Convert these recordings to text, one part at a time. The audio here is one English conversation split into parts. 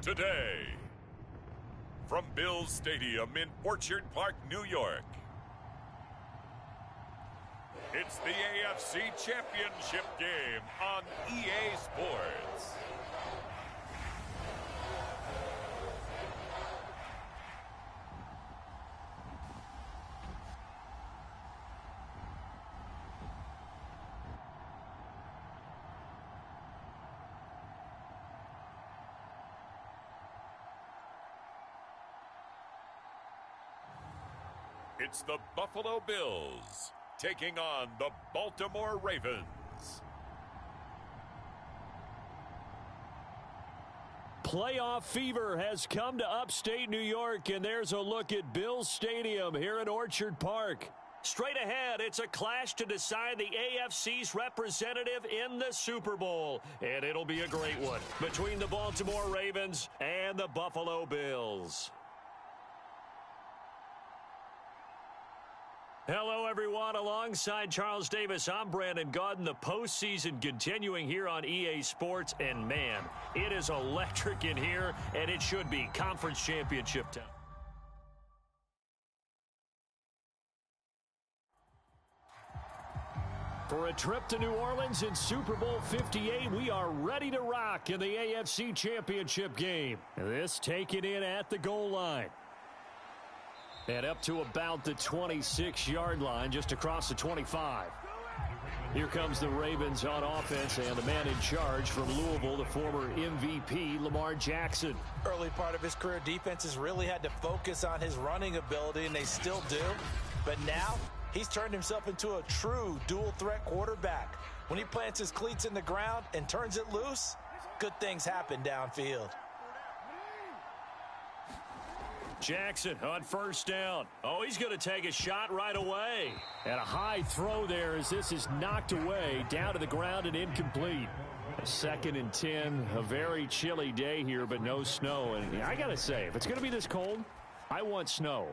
today. From Bills Stadium in Orchard Park, New York, it's the AFC Championship game on EA Sports. It's the Buffalo Bills taking on the Baltimore Ravens. Playoff fever has come to upstate New York, and there's a look at Bills Stadium here in Orchard Park. Straight ahead, it's a clash to decide the AFC's representative in the Super Bowl, and it'll be a great one between the Baltimore Ravens and the Buffalo Bills. Hello, everyone. Alongside Charles Davis, I'm Brandon Gaudin. The postseason continuing here on EA Sports. And, man, it is electric in here, and it should be conference championship time. For a trip to New Orleans in Super Bowl 58, we are ready to rock in the AFC Championship game. This taken in at the goal line. And up to about the 26-yard line, just across the 25. Here comes the Ravens on offense, and the man in charge from Louisville, the former MVP, Lamar Jackson. Early part of his career, defenses really had to focus on his running ability, and they still do. But now, he's turned himself into a true dual-threat quarterback. When he plants his cleats in the ground and turns it loose, good things happen downfield. Jackson on first down. Oh, he's going to take a shot right away. And a high throw there as this is knocked away, down to the ground and incomplete. A 2nd and 10, a very chilly day here, but no snow. And I got to say, if it's going to be this cold, I want snow.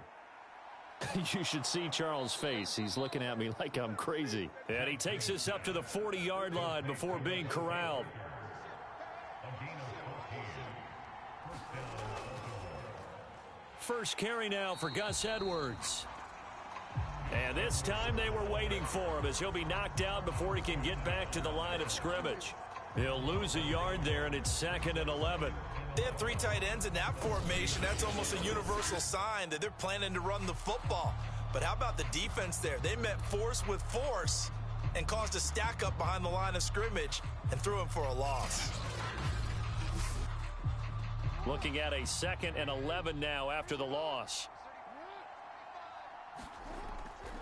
You should see Charles' face. He's looking at me like I'm crazy. And he takes us up to the 40-yard line before being corralled. First carry now for Gus Edwards. And this time they were waiting for him as he'll be knocked out before he can get back to the line of scrimmage. He'll lose a yard there, and it's 2nd and 11. They have 3 tight ends in that formation. That's almost a universal sign that they're planning to run the football. But how about the defense there? They met force with force and caused a stack up behind the line of scrimmage and threw him for a loss. Looking at a 2nd and 11 now after the loss.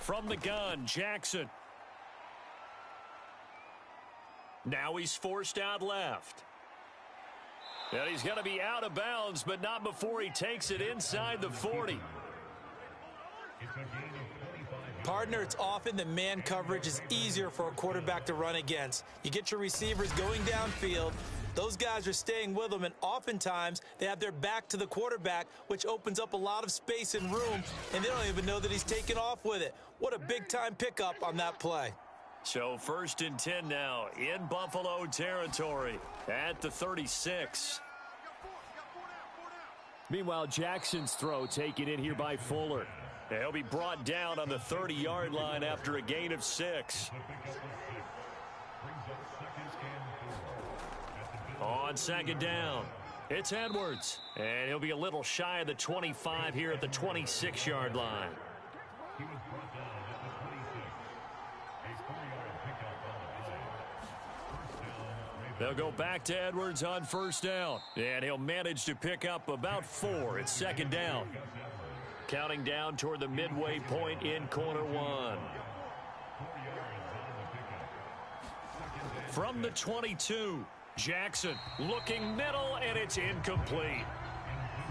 From the gun, Jackson. Now he's forced out left. And he's going to be out of bounds, but not before he takes it inside the 40. Partner, it's often that man coverage is easier for a quarterback to run against. You get your receivers going downfield. Those guys are staying with them, and oftentimes they have their back to the quarterback, which opens up a lot of space and room, and they don't even know that he's taken off with it. What a big-time pickup on that play. So 1st and 10 now in Buffalo territory at the 36. Meanwhile, Jackson's throw taken in here by Fuller. He'll be brought down on the 30-yard line after a gain of 6. On 2nd down, it's Edwards. And he'll be a little shy of the 25 here at the 26-yard line. They'll go back to Edwards on 1st down. And he'll manage to pick up about 4. It's 2nd down. Counting down toward the midway point in quarter 1. From the 22, Jackson looking middle, and it's incomplete.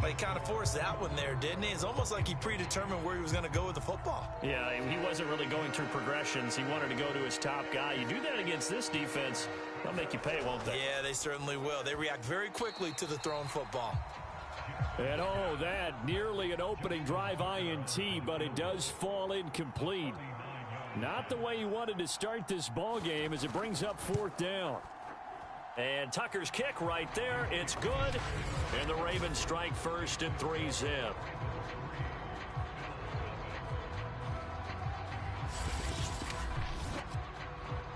Well, he kind of forced that one there, didn't he? It's almost like he predetermined where he was going to go with the football. Yeah, he wasn't really going through progressions. He wanted to go to his top guy. You do that against this defense, they'll make you pay, won't they? Yeah, they certainly will. They react very quickly to the thrown football. And oh, that nearly an opening drive INT, but it does fall incomplete. Not the way he wanted to start this ball game as it brings up 4th down. And Tucker's kick right there. It's good. And the Ravens strike first at 3-zip.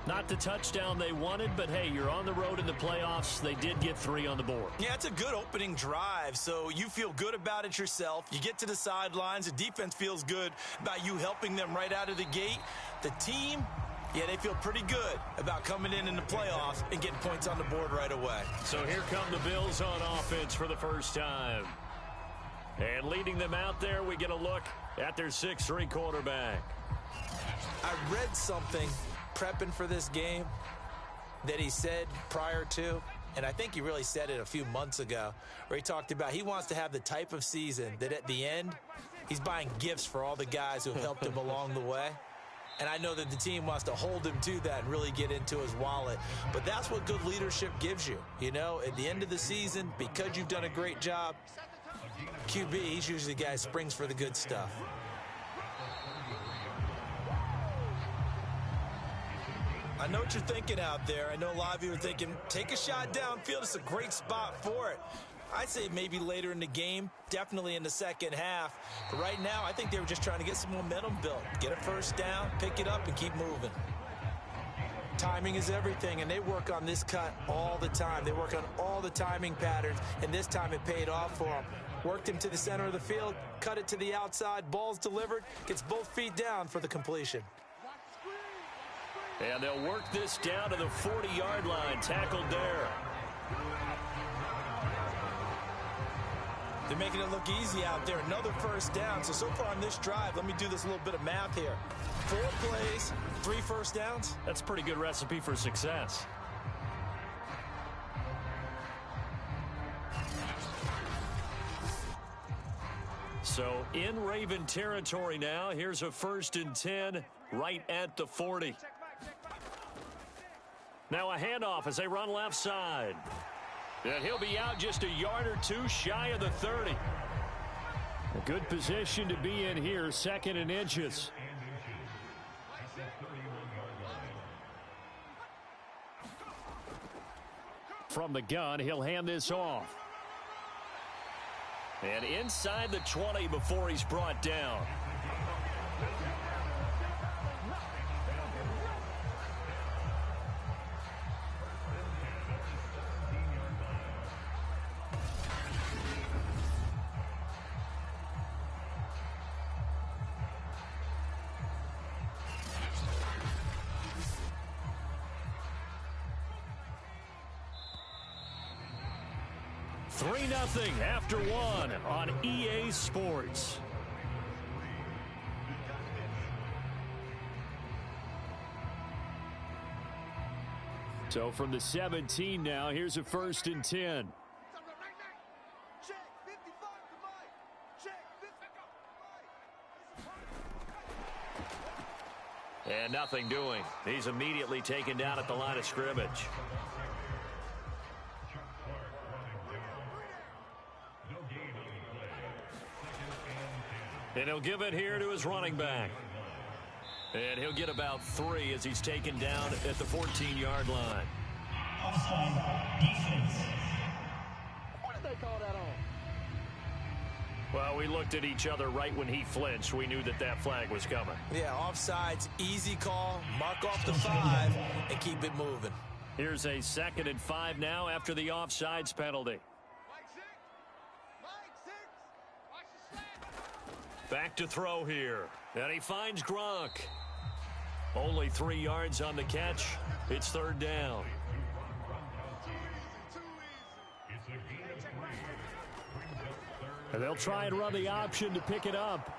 Not the touchdown they wanted, but hey, you're on the road in the playoffs. They did get 3 on the board. Yeah, it's a good opening drive, so you feel good about it yourself. You get to the sidelines. The defense feels good about you helping them right out of the gate. The team, yeah, they feel pretty good about coming in the playoffs and getting points on the board right away. So here come the Bills on offense for the first time. And leading them out there, we get a look at their 6'3" quarterback. I read something prepping for this game that he said prior to, and I think he really said it a few months ago, where he talked about he wants to have the type of season that at the end, he's buying gifts for all the guys who have helped him along the way. And I know that the team wants to hold him to that and really get into his wallet. But that's what good leadership gives you. You know, at the end of the season, because you've done a great job, QB, he's usually the guy who springs for the good stuff. I know what you're thinking out there. I know a lot of you are thinking, take a shot downfield. It's a great spot for it. I'd say maybe later in the game, definitely in the second half. But right now, I think they were just trying to get some momentum built. Get a first down, pick it up, and keep moving. Timing is everything, and they work on this cut all the time. They work on all the timing patterns, and this time it paid off for them. Worked him to the center of the field, cut it to the outside, ball's delivered, gets both feet down for the completion. And they'll work this down to the 40-yard line. Tackled there. They're making it look easy out there. Another first down. So far on this drive, let me do this little bit of math here. 4 plays, 3 first downs. That's a pretty good recipe for success. So in Raven territory now. Here's a 1st and 10 right at the 40. Now a handoff as they run left side. And he'll be out just a yard or 2 shy of the 30. A good position to be in here, 2nd and inches. From the gun, he'll hand this off. And inside the 20 before he's brought down. Nothing after 1 on EA Sports. So from the 17 now, here's a 1st and 10. And nothing doing. He's immediately taken down at the line of scrimmage. And he'll give it here to his running back. And he'll get about 3 as he's taken down at the 14-yard line. Offside defense. What did they call that on? Well, we looked at each other right when he flinched. We knew that that flag was coming. Yeah, offsides, easy call. Mark off the 5 and keep it moving. Here's a 2nd and 5 now after the offsides penalty. Back to throw here. And he finds Gronk. Only 3 yards on the catch. It's 3rd down. And they'll try and run the option to pick it up.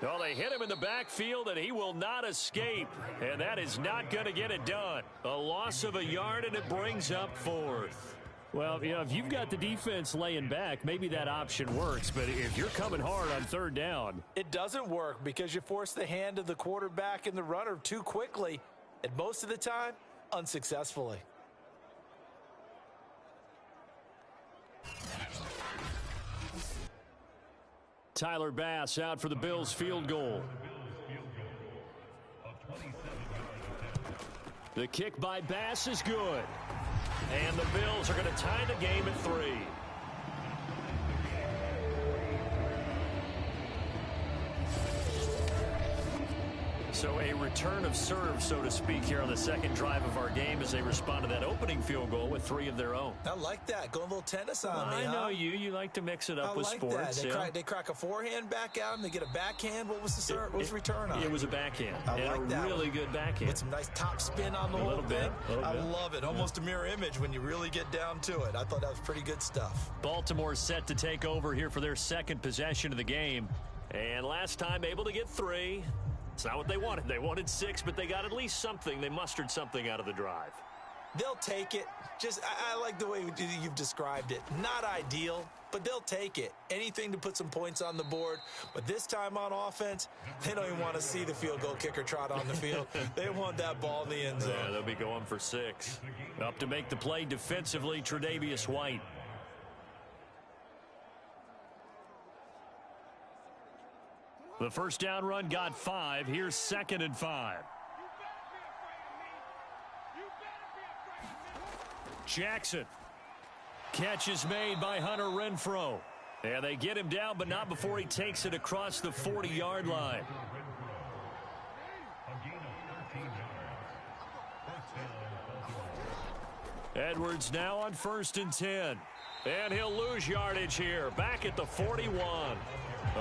Well, they hit him in the backfield, and he will not escape. And that is not going to get it done. A loss of a yard, and it brings up 4th. Well, you know, if you've got the defense laying back, maybe that option works. But if you're coming hard on 3rd down, it doesn't work because you force the hand of the quarterback and the runner too quickly, and most of the time, unsuccessfully. Tyler Bass out for the Bills field goal. The kick by Bass is good. And the Bills are going to tie the game at 3. So a return of serve, so to speak, here on the second drive of our game as they respond to that opening field goal with 3 of their own. I like that. Going a little tennis on me, I know you. You like to mix it up with like sports. That. They crack a forehand back out and they get a backhand. What was the serve? What was the return on? It was a backhand. I like that. Really good backhand. With some nice top spin on the whole thing. I love it. Almost a mirror image when you really get down to it. I thought that was pretty good stuff. Baltimore set to take over here for their second possession of the game. And last time able to get 3. It's not what they wanted. They wanted 6, but they got at least something. They mustered something out of the drive. They'll take it. I like the way you've described it. Not ideal, but they'll take it. Anything to put some points on the board. But this time on offense, they don't even want to see the field goal kicker trot on the field. They want that ball in the end zone. Yeah, they'll be going for 6. Up to make the play defensively, Tre'Davious White. The first down run got 5. Here's 2nd and 5. Jackson. Catch is made by Hunter Renfrow. And they get him down, but not before he takes it across the 40-yard line. Edwards now on 1st and 10. And he'll lose yardage here. Back at the 41.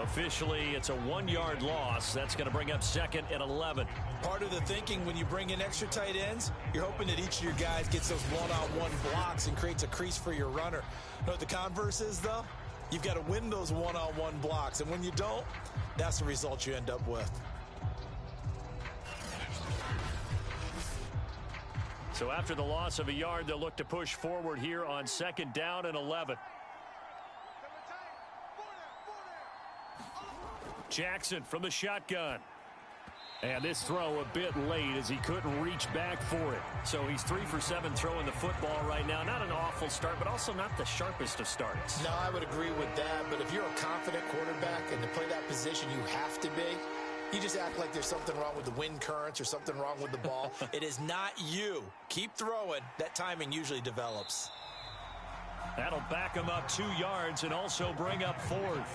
Officially, it's a 1-yard loss. That's going to bring up 2nd and 11. Part of the thinking when you bring in extra tight ends, you're hoping that each of your guys gets those one-on-one blocks and creates a crease for your runner. You know what the converse is, though? You've got to win those one-on-one blocks. And when you don't, that's the result you end up with. So after the loss of a yard, they'll look to push forward here on 2nd down and 11. Jackson from the shotgun. And this throw a bit late as he couldn't reach back for it. So he's 3 for 7 throwing the football right now. Not an awful start, but also not the sharpest of starts. No, I would agree with that. But if you're a confident quarterback and to play that position, you have to be. You just act like there's something wrong with the wind currents or something wrong with the ball. It is not you. Keep throwing. That timing usually develops. That'll back him up 2 yards and also bring up 4th.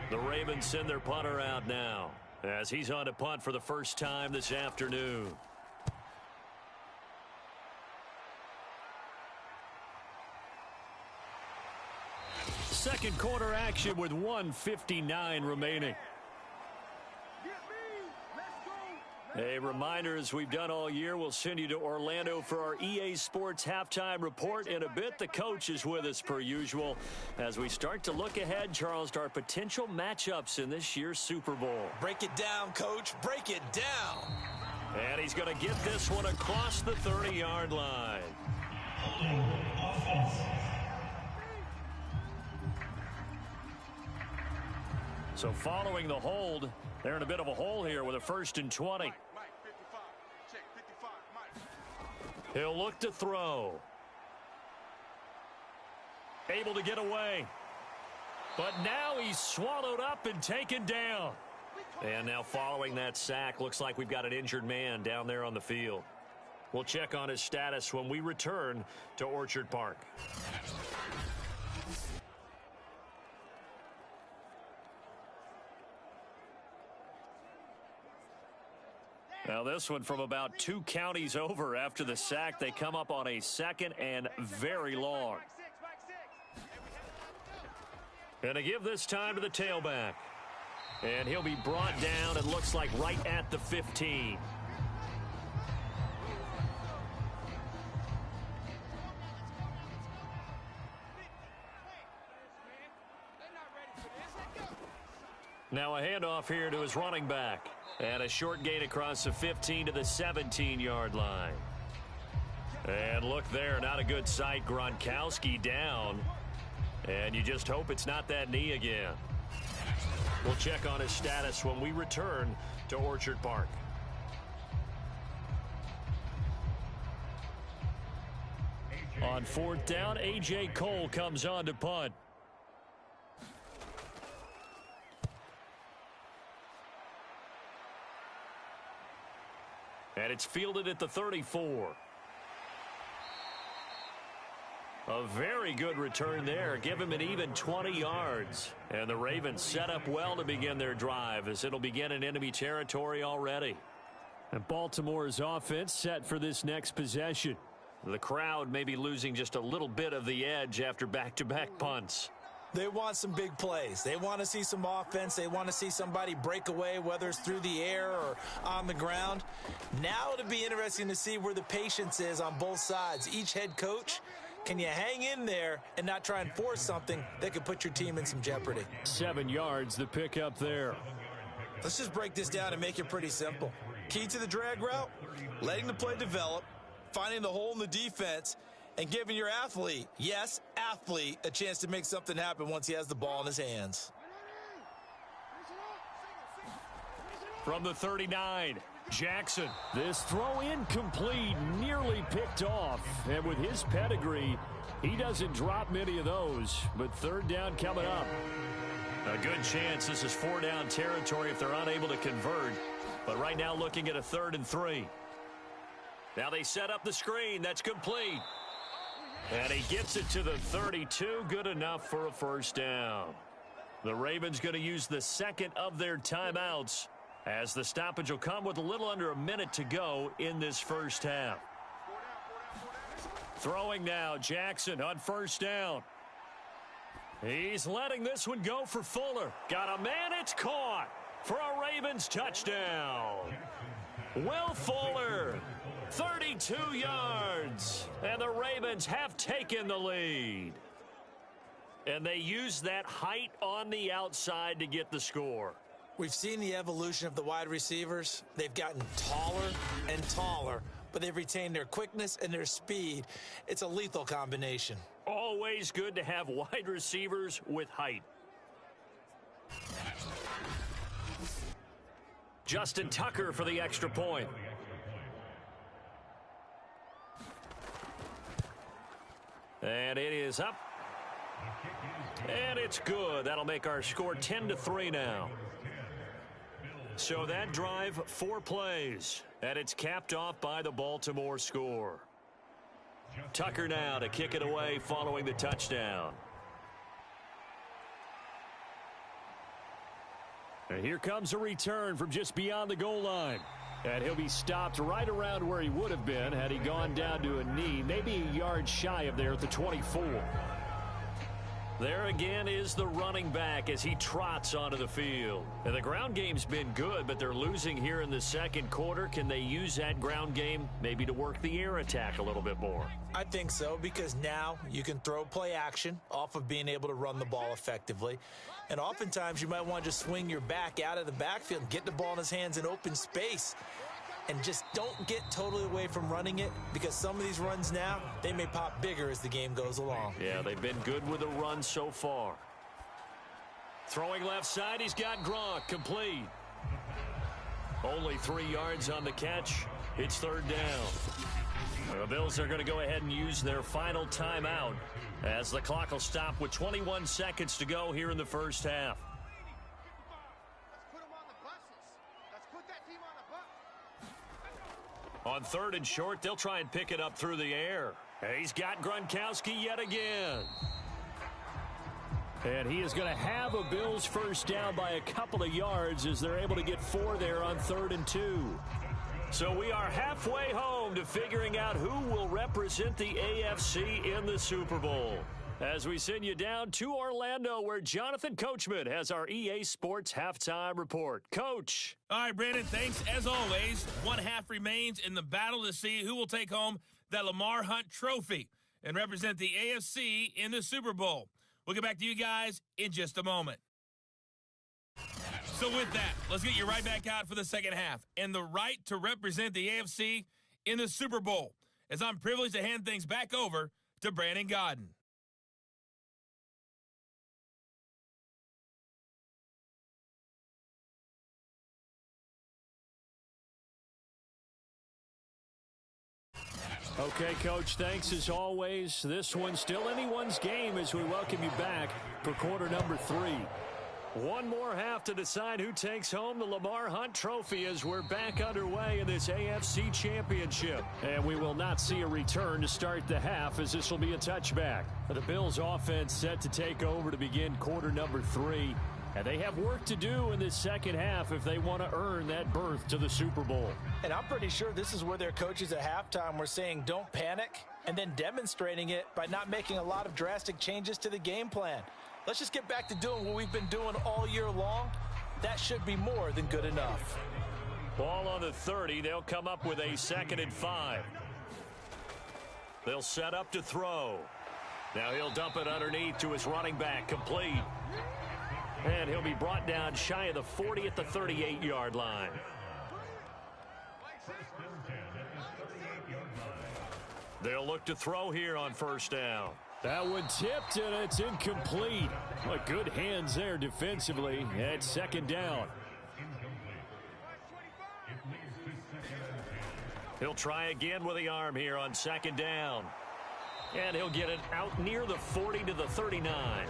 The Ravens send their punter out now as he's on to punt for the first time this afternoon. Second quarter action with 1:59 remaining. A reminder, as we've done all year, we'll send you to Orlando for our EA Sports halftime report in a bit. The coach is with us per usual as we start to look ahead, Charles, to our potential matchups in this year's Super Bowl. Break it down, Coach. Break it down. And he's going to get this one across the 30-yard line. So following the hold, they're in a bit of a hole here with a 1st and 20. He'll look to throw. Able to get away. But now he's swallowed up and taken down. And now following that sack, looks like we've got an injured man down there on the field. We'll check on his status when we return to Orchard Park. Now this one from about 2 counties over after the sack. They come up on a 2nd and very long. And to give this time to the tailback. And he'll be brought down, it looks like, right at the 15. Now a handoff here to his running back. And a short gain across the 15 to the 17-yard line. And look there, not a good sight. Gronkowski down. And you just hope it's not that knee again. We'll check on his status when we return to Orchard Park. On fourth down, A.J. Cole comes on to punt. And it's fielded at the 34. A very good return there. Give him an even 20 yards. And the Ravens set up well to begin their drive as it'll begin in enemy territory already. And Baltimore's offense set for this next possession. The crowd may be losing just a little bit of the edge after back-to-back punts. They want some big plays. They want to see some offense. They want to see somebody break away, whether it's through the air or on the ground. Now it'll be interesting to see where the patience is on both sides. Each head coach, can you hang in there and not try and force something that could put your team in some jeopardy? 7 yards, the pickup there. Let's just break this down and make it pretty simple. Key to the drag route, letting the play develop, finding the hole in the defense, and giving your athlete, yes, athlete, a chance to make something happen once he has the ball in his hands. From the 39, Jackson. This throw incomplete, nearly picked off. And with his pedigree, he doesn't drop many of those. But third down coming up. A good chance this is 4-down territory if they're unable to convert. But right now looking at a 3rd and 3. Now they set up the screen. That's complete. And he gets it to the 32. Good enough for a first down. The Ravens going to use the second of their timeouts as the stoppage will come with a little under a minute to go in this first half. Throwing now, Jackson on first down. He's letting this one go for Fuller. Got a man, it's caught for a Ravens touchdown. Will Fuller, 32 yards, and the Ravens have taken the lead. And they use that height on the outside to get the score. We've seen the evolution of the wide receivers. They've gotten taller and taller, but they've retained their quickness and their speed. It's a lethal combination. Always good to have wide receivers with height. Justin Tucker for the extra point. And it is up. And it's good. That'll make our score 10-3 now. So that drive, 4 plays. And it's capped off by the Baltimore score. Tucker now to kick it away following the touchdown. And here comes a return from just beyond the goal line. And he'll be stopped right around where he would have been had he gone down to a knee, maybe a yard shy of there at the 24. There again is the running back as he trots onto the field. And the ground game's been good, but they're losing here in the second quarter. Can they use that ground game maybe to work the air attack a little bit more? I think so, because now you can throw play action off of being able to run the ball effectively. And oftentimes you might want to just swing your back out of the backfield and get the ball in his hands in open space. And just don't get totally away from running it, because some of these runs now, they may pop bigger as the game goes along. Yeah, they've been good with the run so far. Throwing left side, he's got Gronk, complete. Only 3 yards on the catch. It's third down. The Bills are going to go ahead and use their final timeout as the clock will stop with 21 seconds to go here in the first half. On 3rd and short, they'll try and pick it up through the air. He's got Gronkowski yet again. And he is going to have a Bills first down by a couple of yards as they're able to get 4 there on 3rd and 2. So we are halfway home to figuring out who will represent the AFC in the Super Bowl. As we send you down to Orlando, where Jonathan Coachman has our EA Sports Halftime Report. Coach. All right, Brandon, thanks. As always, one half remains in the battle to see who will take home that Lamar Hunt trophy and represent the AFC in the Super Bowl. We'll get back to you guys in just a moment. So with that, let's get you right back out for the second half and the right to represent the AFC in the Super Bowl, as I'm privileged to hand things back over to Brandon Godden. Okay, Coach, thanks as always. This one's still anyone's game as we welcome you back for quarter number 3. One more half to decide who takes home the Lamar Hunt Trophy as we're back underway in this AFC Championship. And we will not see a return to start the half as this will be a touchback. The Bills offense set to take over to begin quarter number 3. And they have work to do in this second half if they want to earn that berth to the Super Bowl. And I'm pretty sure this is where their coaches at halftime were saying don't panic and then demonstrating it by not making a lot of drastic changes to the game plan. Let's just get back to doing what we've been doing all year long. That should be more than good enough. Ball on the 30. They'll come up with a 2nd and 5. They'll set up to throw. Now he'll dump it underneath to his running back, complete. And he'll be brought down shy of the 40 at the 38-yard line. They'll look to throw here on first down. That one tipped, and it's incomplete. Well, good hands there defensively at 2nd down. He'll try again with the arm here on 2nd down. And he'll get it out near the 40 to the 39.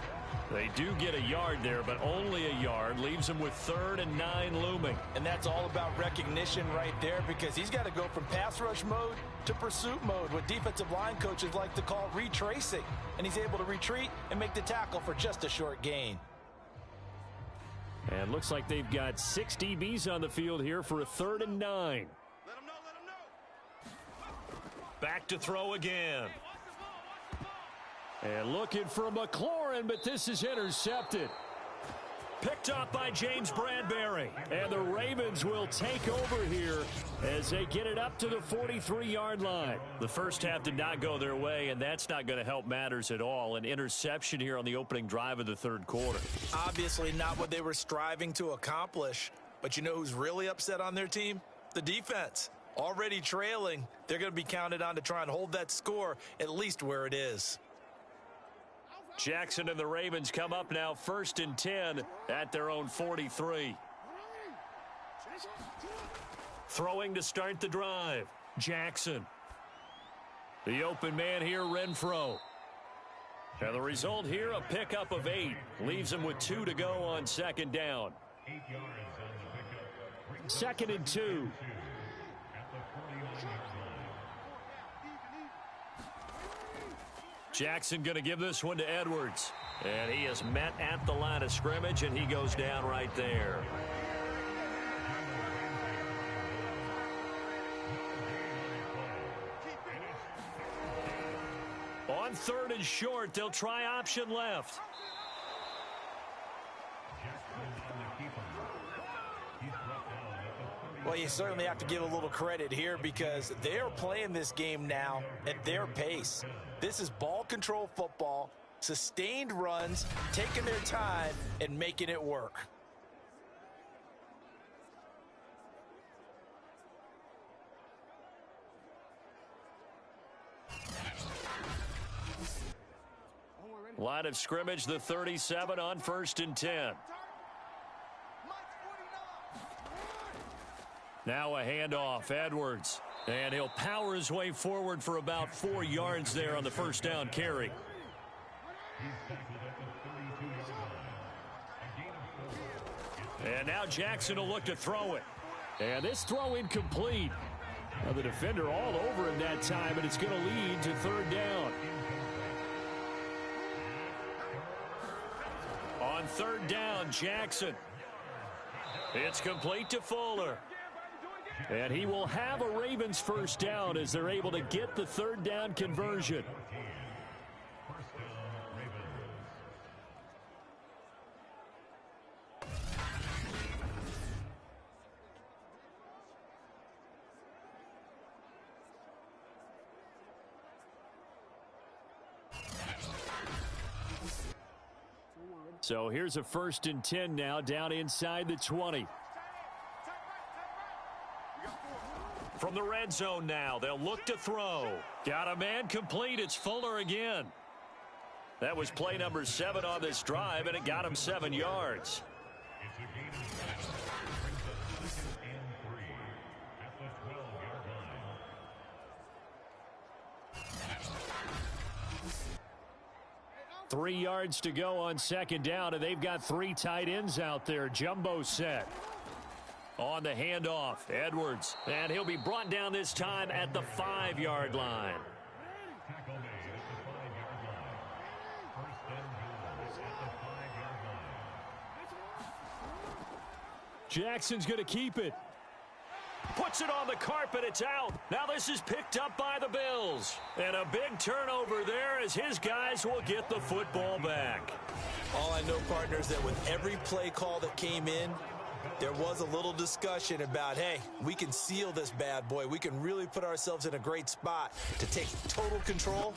They do get a yard there, but only a yard. Leaves them with 3rd and 9 looming. And that's all about recognition right there because he's got to go from pass rush mode to pursuit mode, what defensive line coaches like to call retracing. And he's able to retreat and make the tackle for just a short gain. And looks like they've got 6 DBs on the field here for a 3rd and 9. Let him know. Back to throw again. And looking for McLaurin, but this is intercepted. Picked up by James Bradbury. And the Ravens will take over here as they get it up to the 43-yard line. The first half did not go their way, and that's not going to help matters at all. An interception here on the opening drive of the 3rd quarter. Obviously not what they were striving to accomplish. But you know who's really upset on their team? The defense. Already trailing. They're going to be counted on to try and hold that score at least where it is. Jackson and the Ravens come up now 1st and 10 at their own 43. Throwing to start the drive. Jackson. The open man here, Renfro. And the result here, a pickup of 8. Leaves him with 2 to go on 2nd down. 2nd and 2. Jackson going to give this one to Edwards. And he is met at the line of scrimmage, and he goes down right there. On 3rd and short, they'll try option left. Well, you certainly have to give a little credit here because they're playing this game now at their pace. This is ball control football, sustained runs, taking their time, and making it work. Line of scrimmage, the 37 on 1st and 10. Now a handoff, Edwards. And he'll power his way forward for about 4 yards there on the first down carry. And now Jackson will look to throw it. And this throw incomplete. Now the defender all over him that time, and it's going to lead to 3rd down. On 3rd down, Jackson. It's complete to Fuller. And he will have a Ravens first down as they're able to get the 3rd down conversion. So here's a 1st and 10 now down inside the 20. From the red zone now, they'll look to throw. Got a man complete. It's Fuller again. That was play number 7 on this drive, and it got him 7 yards. 3 yards to go on second down, and they've got 3 tight ends out there. Jumbo set. On the handoff, Edwards. And he'll be brought down this time at the 5-yard line. Jackson's going to keep it. Puts it on the carpet. It's out. Now this is picked up by the Bills. And a big turnover there as his guys will get the football back. All I know, partners, that with every play call that came in, there was a little discussion about, hey, we can seal this bad boy. We can really put ourselves in a great spot to take total control.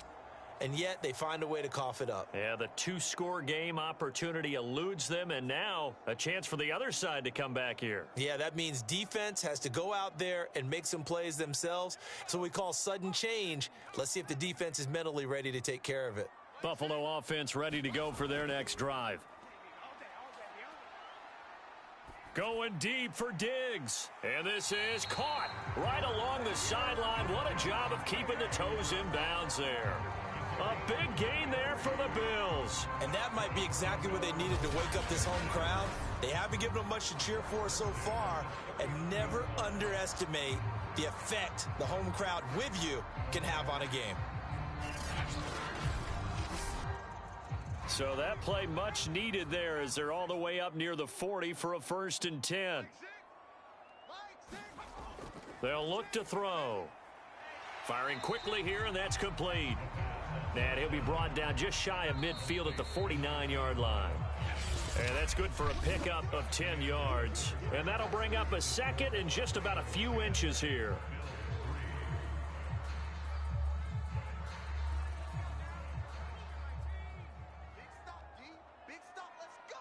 And yet they find a way to cough it up. Yeah, the 2-score game opportunity eludes them, and now a chance for the other side to come back here. Yeah, that means defense has to go out there and make some plays themselves. So we call sudden change. Let's see if the defense is mentally ready to take care of it. Buffalo offense ready to go for their next drive. Going deep for Diggs. And this is caught right along the sideline. What a job of keeping the toes in bounds there. A big gain there for the Bills. And that might be exactly what they needed to wake up this home crowd. They haven't given them much to cheer for so far. And never underestimate the effect the home crowd with you can have on a game. So that play much needed there as they're all the way up near the 40 for a 1st and 10. They'll look to throw. Firing quickly here, and that's complete. And he'll be brought down just shy of midfield at the 49-yard line. And that's good for a pickup of 10 yards. And that'll bring up a 2nd and just about a few inches here. Big stop, let's go.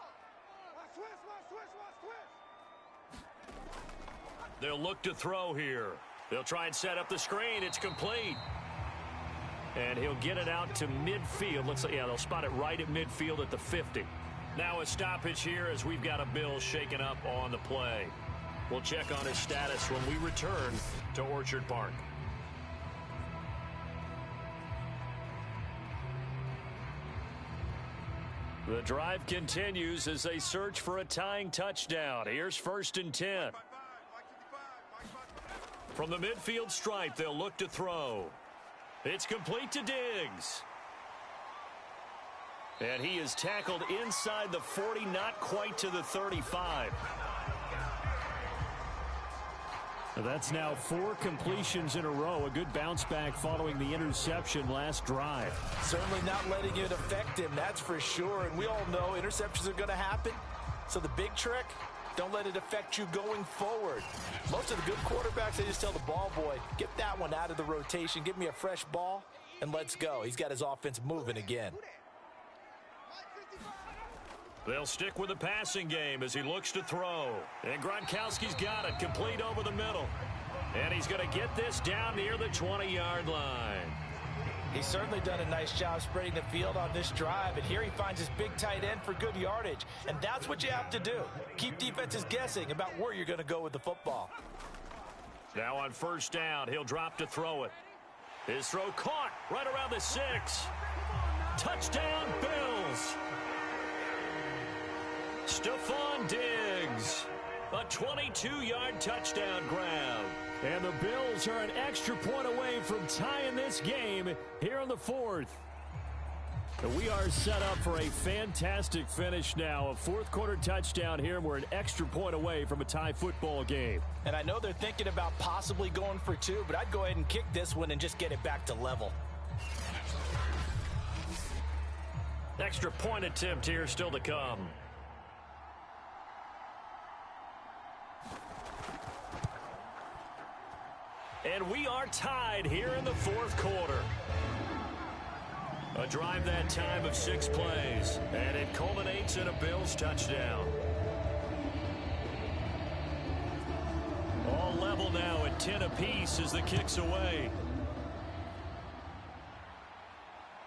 They'll look to throw here. They'll try and set up the screen. It's complete. And he'll get it out to midfield. Looks like, yeah, they'll spot it right at midfield at the 50. Now a stoppage here as we've got a Bill shaken up on the play. We'll check on his status when we return to Orchard Park. The drive continues as they search for a tying touchdown. Here's 1st and 10. From the midfield stripe, they'll look to throw. It's complete to Diggs. And he is tackled inside the 40, not quite to the 35. That's now 4 completions in a row. A good bounce back following the interception last drive. Certainly not letting it affect him, that's for sure. And we all know interceptions are going to happen. So the big trick, don't let it affect you going forward. Most of the good quarterbacks, they just tell the ball boy, get that one out of the rotation, give me a fresh ball, and let's go. He's got his offense moving again. They'll stick with the passing game as he looks to throw. And Gronkowski's got it, complete over the middle. And he's going to get this down near the 20-yard line. He's certainly done a nice job spreading the field on this drive, and here he finds his big tight end for good yardage. And that's what you have to do. Keep defenses guessing about where you're going to go with the football. Now on 1st down, he'll drop to throw it. His throw caught right around the 6. Touchdown, Bills. Stephon Diggs. A 22-yard touchdown grab. And the Bills are an extra point away from tying this game here in the 4th. We are set up for a fantastic finish now. A 4th quarter touchdown here, and we're an extra point away from a tie football game. And I know they're thinking about possibly going for 2, but I'd go ahead and kick this one and just get it back to level. Extra point attempt here still to come. And we are tied here in the 4th quarter. A drive that time of 6 plays, and it culminates in a Bills touchdown. All level now at 10 apiece as the kick's away.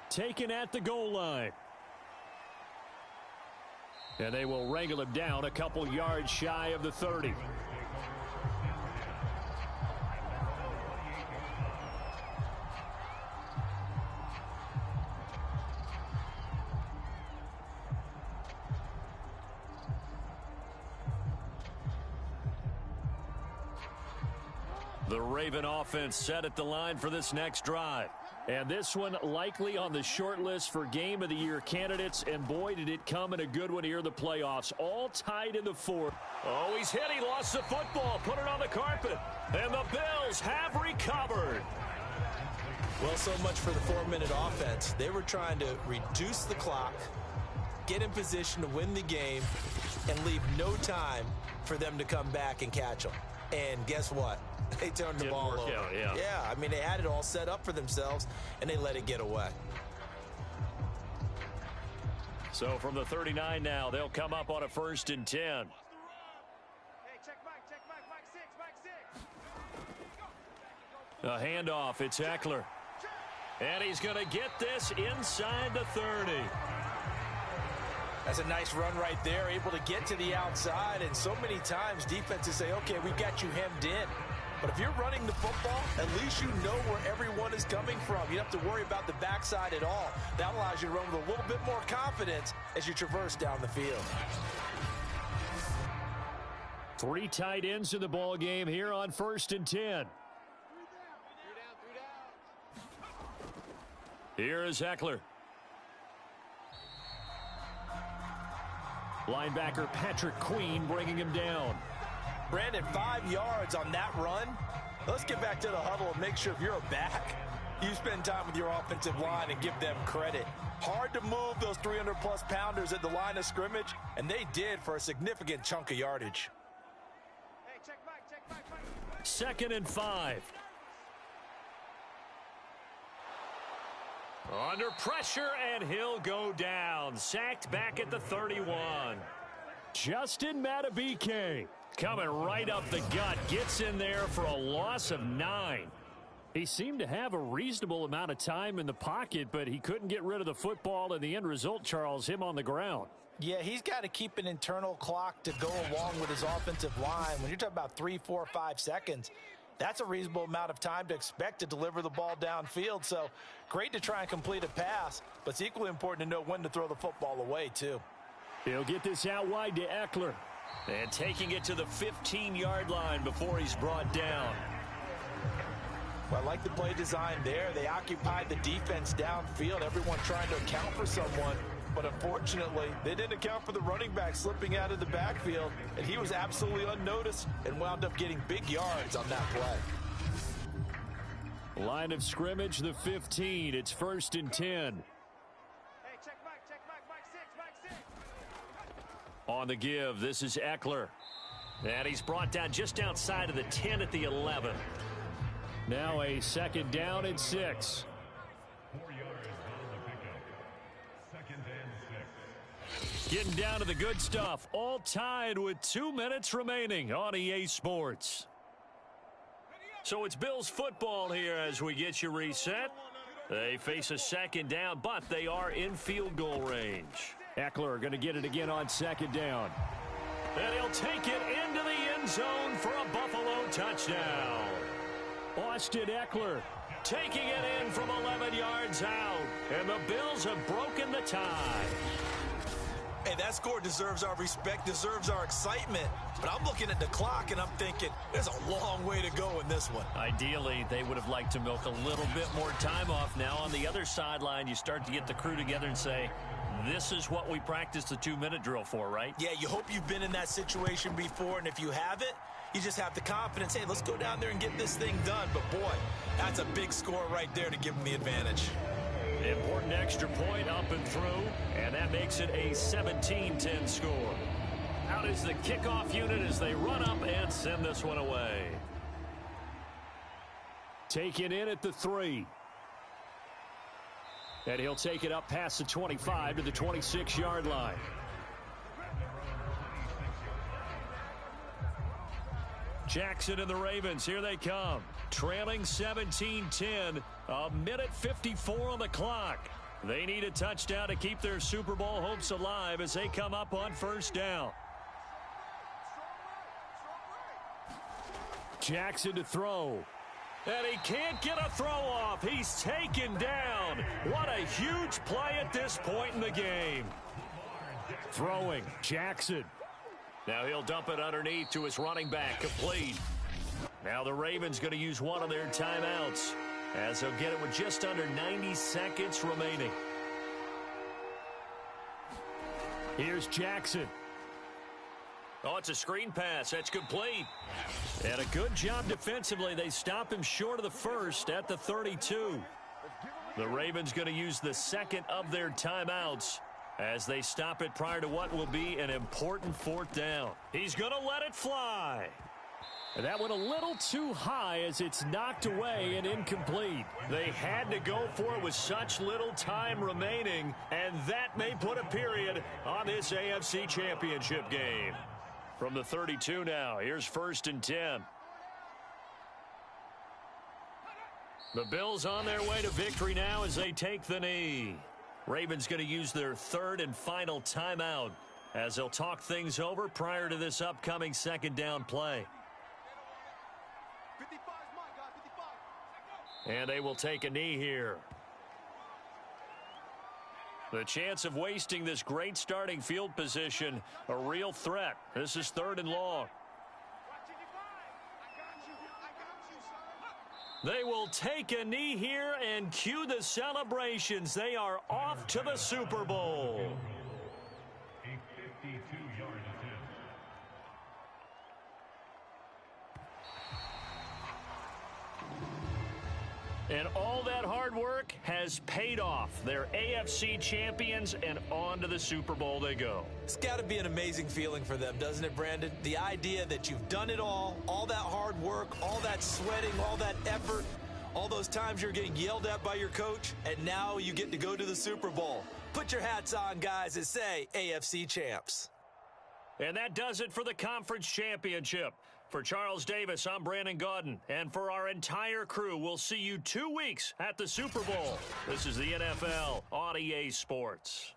Taken at the goal line. And they will wrangle him down a couple yards shy of the 30. The Raven offense set at the line for this next drive. And this one likely on the short list for Game of the Year candidates. And boy, did it come in a good one here in the playoffs. All tied in the fourth. Oh, he's hit. He lost the football. Put it on the carpet. And the Bills have recovered. Well, so much for the 4-minute offense. They were trying to reduce the clock, get in position to win the game, and leave no time for them to come back and catch them. And guess what? They turned the ball over. Yeah, I mean, they had it all set up for themselves, and they let it get away. So from the 39 now, they'll come up on a 1st and 10. Hey, check Mike 6. A handoff. It's Eckler. And he's going to get this inside the 30. That's a nice run right there, able to get to the outside. And so many times defenses say, okay, we got you hemmed in. But if you're running the football, at least you know where everyone is coming from. You don't have to worry about the backside at all. That allows you to run with a little bit more confidence as you traverse down the field. 3 tight ends in the ball game here on 1st and 10. Here is Eckler. Linebacker Patrick Queen bringing him down. Brandon, 5 yards on that run. Let's get back to the huddle and make sure if you're a back, you spend time with your offensive line and give them credit. Hard to move those 300-plus pounders at the line of scrimmage, and they did for a significant chunk of yardage. Hey, check Mike. 2nd and 5. Under pressure, and he'll go down. Sacked back at the 31. Justin Madubuike coming right up the gut. Gets in there for a loss of 9. He seemed to have a reasonable amount of time in the pocket, but he couldn't get rid of the football, and the end result, Charles, him on the ground. Yeah, he's got to keep an internal clock to go along with his offensive line. When you're talking about 3, 4, 5 seconds, that's a reasonable amount of time to expect to deliver the ball downfield. So great to try and complete a pass, but it's equally important to know when to throw the football away, too. He'll get this out wide to Eckler. And taking it to the 15-yard line before he's brought down. Well, I like the play design there. They occupied the defense downfield, everyone trying to account for someone. But unfortunately, they didn't account for the running back slipping out of the backfield, and he was absolutely unnoticed and wound up getting big yards on that play. Line of scrimmage, the 15. It's 1st and 10. Hey, check Mike 6. On the give, this is Eckler. And he's brought down just outside of the 10 at the 11. Now a 2nd down and 6. 4 yards on the pickup. 2nd and 6. Getting down to the good stuff. All tied with 2 minutes remaining on EA Sports. So it's Bills football here as we get you reset. They face a 2nd down, but they are in field goal range. Eckler going to get it again on 2nd down. And he'll take it into the end zone for a Buffalo touchdown. Austin Eckler taking it in from 11 yards out. And the Bills have broken the tie. Hey, that score deserves our respect, deserves our excitement. But I'm looking at the clock, and I'm thinking there's a long way to go in this one. Ideally, they would have liked to milk a little bit more time off. Now, on the other sideline, you start to get the crew together and say, this is what we practiced the 2-minute drill for, right? Yeah, you hope you've been in that situation before, and if you haven't, you just have the confidence, hey, let's go down there and get this thing done. But, boy, that's a big score right there to give them the advantage. Important extra point up and through, and that makes it a 17-10 score. Out is the kickoff unit as they run up and send this one away. Taken in at the 3. And he'll take it up past the 25 to the 26-yard line. Jackson and the Ravens, here they come. Trailing 17-10, a minute 54 on the clock. They need a touchdown to keep their Super Bowl hopes alive as they come up on 1st down. Jackson to throw. And he can't get a throw off. He's taken down. What a huge play at this point in the game. Throwing, Jackson. Now he'll dump it underneath to his running back, complete. Now the Ravens going to use one of their timeouts, as they'll get it with just under 90 seconds remaining. Here's Jackson. Oh, it's a screen pass. That's complete. And a good job defensively. They stop him short of the first at the 32. The Ravens going to use the second of their timeouts as they stop it prior to what will be an important fourth down. He's going to let it fly. And that went a little too high as it's knocked away and incomplete. They had to go for it with such little time remaining, and that may put a period on this AFC Championship game. From the 32 now, here's 1st and 10. The Bills on their way to victory now as they take the knee. Ravens going to use their third and final timeout as they'll talk things over prior to this upcoming second down play. 55 is mine, guys. 55. And they will take a knee here. The chance of wasting this great starting field position, a real threat. This is 3rd and long. They will take a knee here and cue the celebrations. They are off to the Super Bowl. A 52-yard attempt. And all that hard work has paid off. They're AFC champions, and on to the Super Bowl they go. It's got to be an amazing feeling for them, doesn't it, Brandon? The idea that you've done it all that hard work, all that sweating, all that effort, all those times you're getting yelled at by your coach, and now you get to go to the Super Bowl. Put your hats on, guys, and say AFC champs. And that does it for the conference championship. For Charles Davis, I'm Brandon Gaudin. And for our entire crew, we'll see you 2 weeks at the Super Bowl. This is the NFL on EA Sports.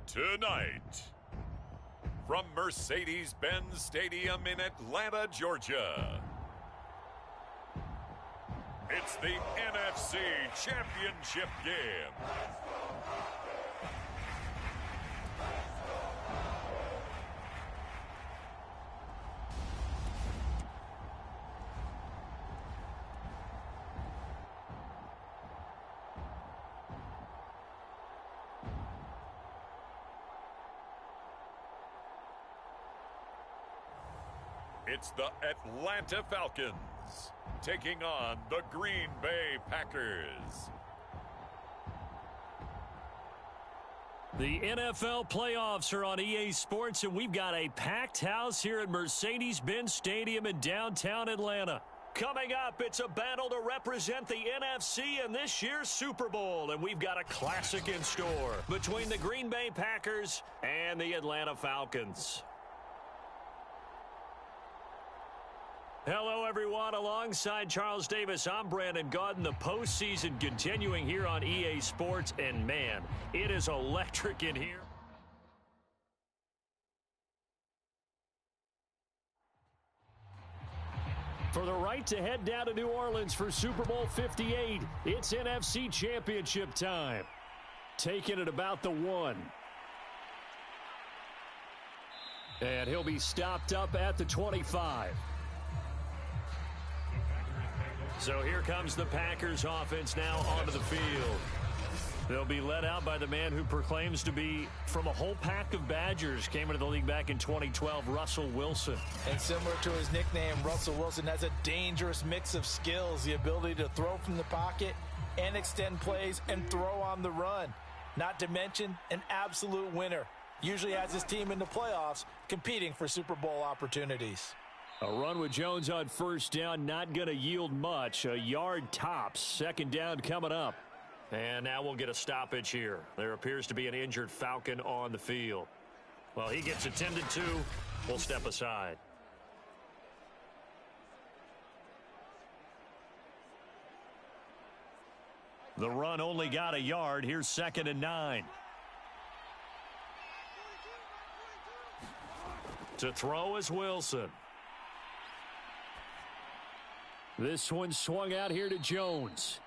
Tonight, from Mercedes-Benz Stadium in Atlanta, Georgia, it's the NFC Championship game. It's the Atlanta Falcons taking on the Green Bay Packers. The NFL playoffs are on EA Sports, and we've got a packed house here at Mercedes-Benz Stadium in downtown Atlanta. Coming up, it's a battle to represent the NFC in this year's Super Bowl, and we've got a classic in store between the Green Bay Packers and the Atlanta Falcons. Hello, everyone. Alongside Charles Davis, I'm Brandon Gaudin. The postseason continuing here on EA Sports, and man, it is electric in here. For the right to head down to New Orleans for Super Bowl 58, it's NFC Championship time. Taking it about the 1. And he'll be stopped up at the 25. So here comes the Packers offense now onto the field. They'll be led out by the man who proclaims to be from a whole pack of Badgers. Came into the league back in 2012, Russell Wilson. And similar to his nickname, Russell Wilson has a dangerous mix of skills, the ability to throw from the pocket and extend plays and throw on the run. Not to mention an absolute winner. Usually has his team in the playoffs competing for Super Bowl opportunities. A run with Jones on first down, not going to yield much. A yard tops. Second down coming up. And now we'll get a stoppage here. There appears to be an injured Falcon on the field. Well, he gets attended to. We'll step aside. The run only got a yard. Here's 2nd and 9. To throw is Wilson. This one swung out here to Jones.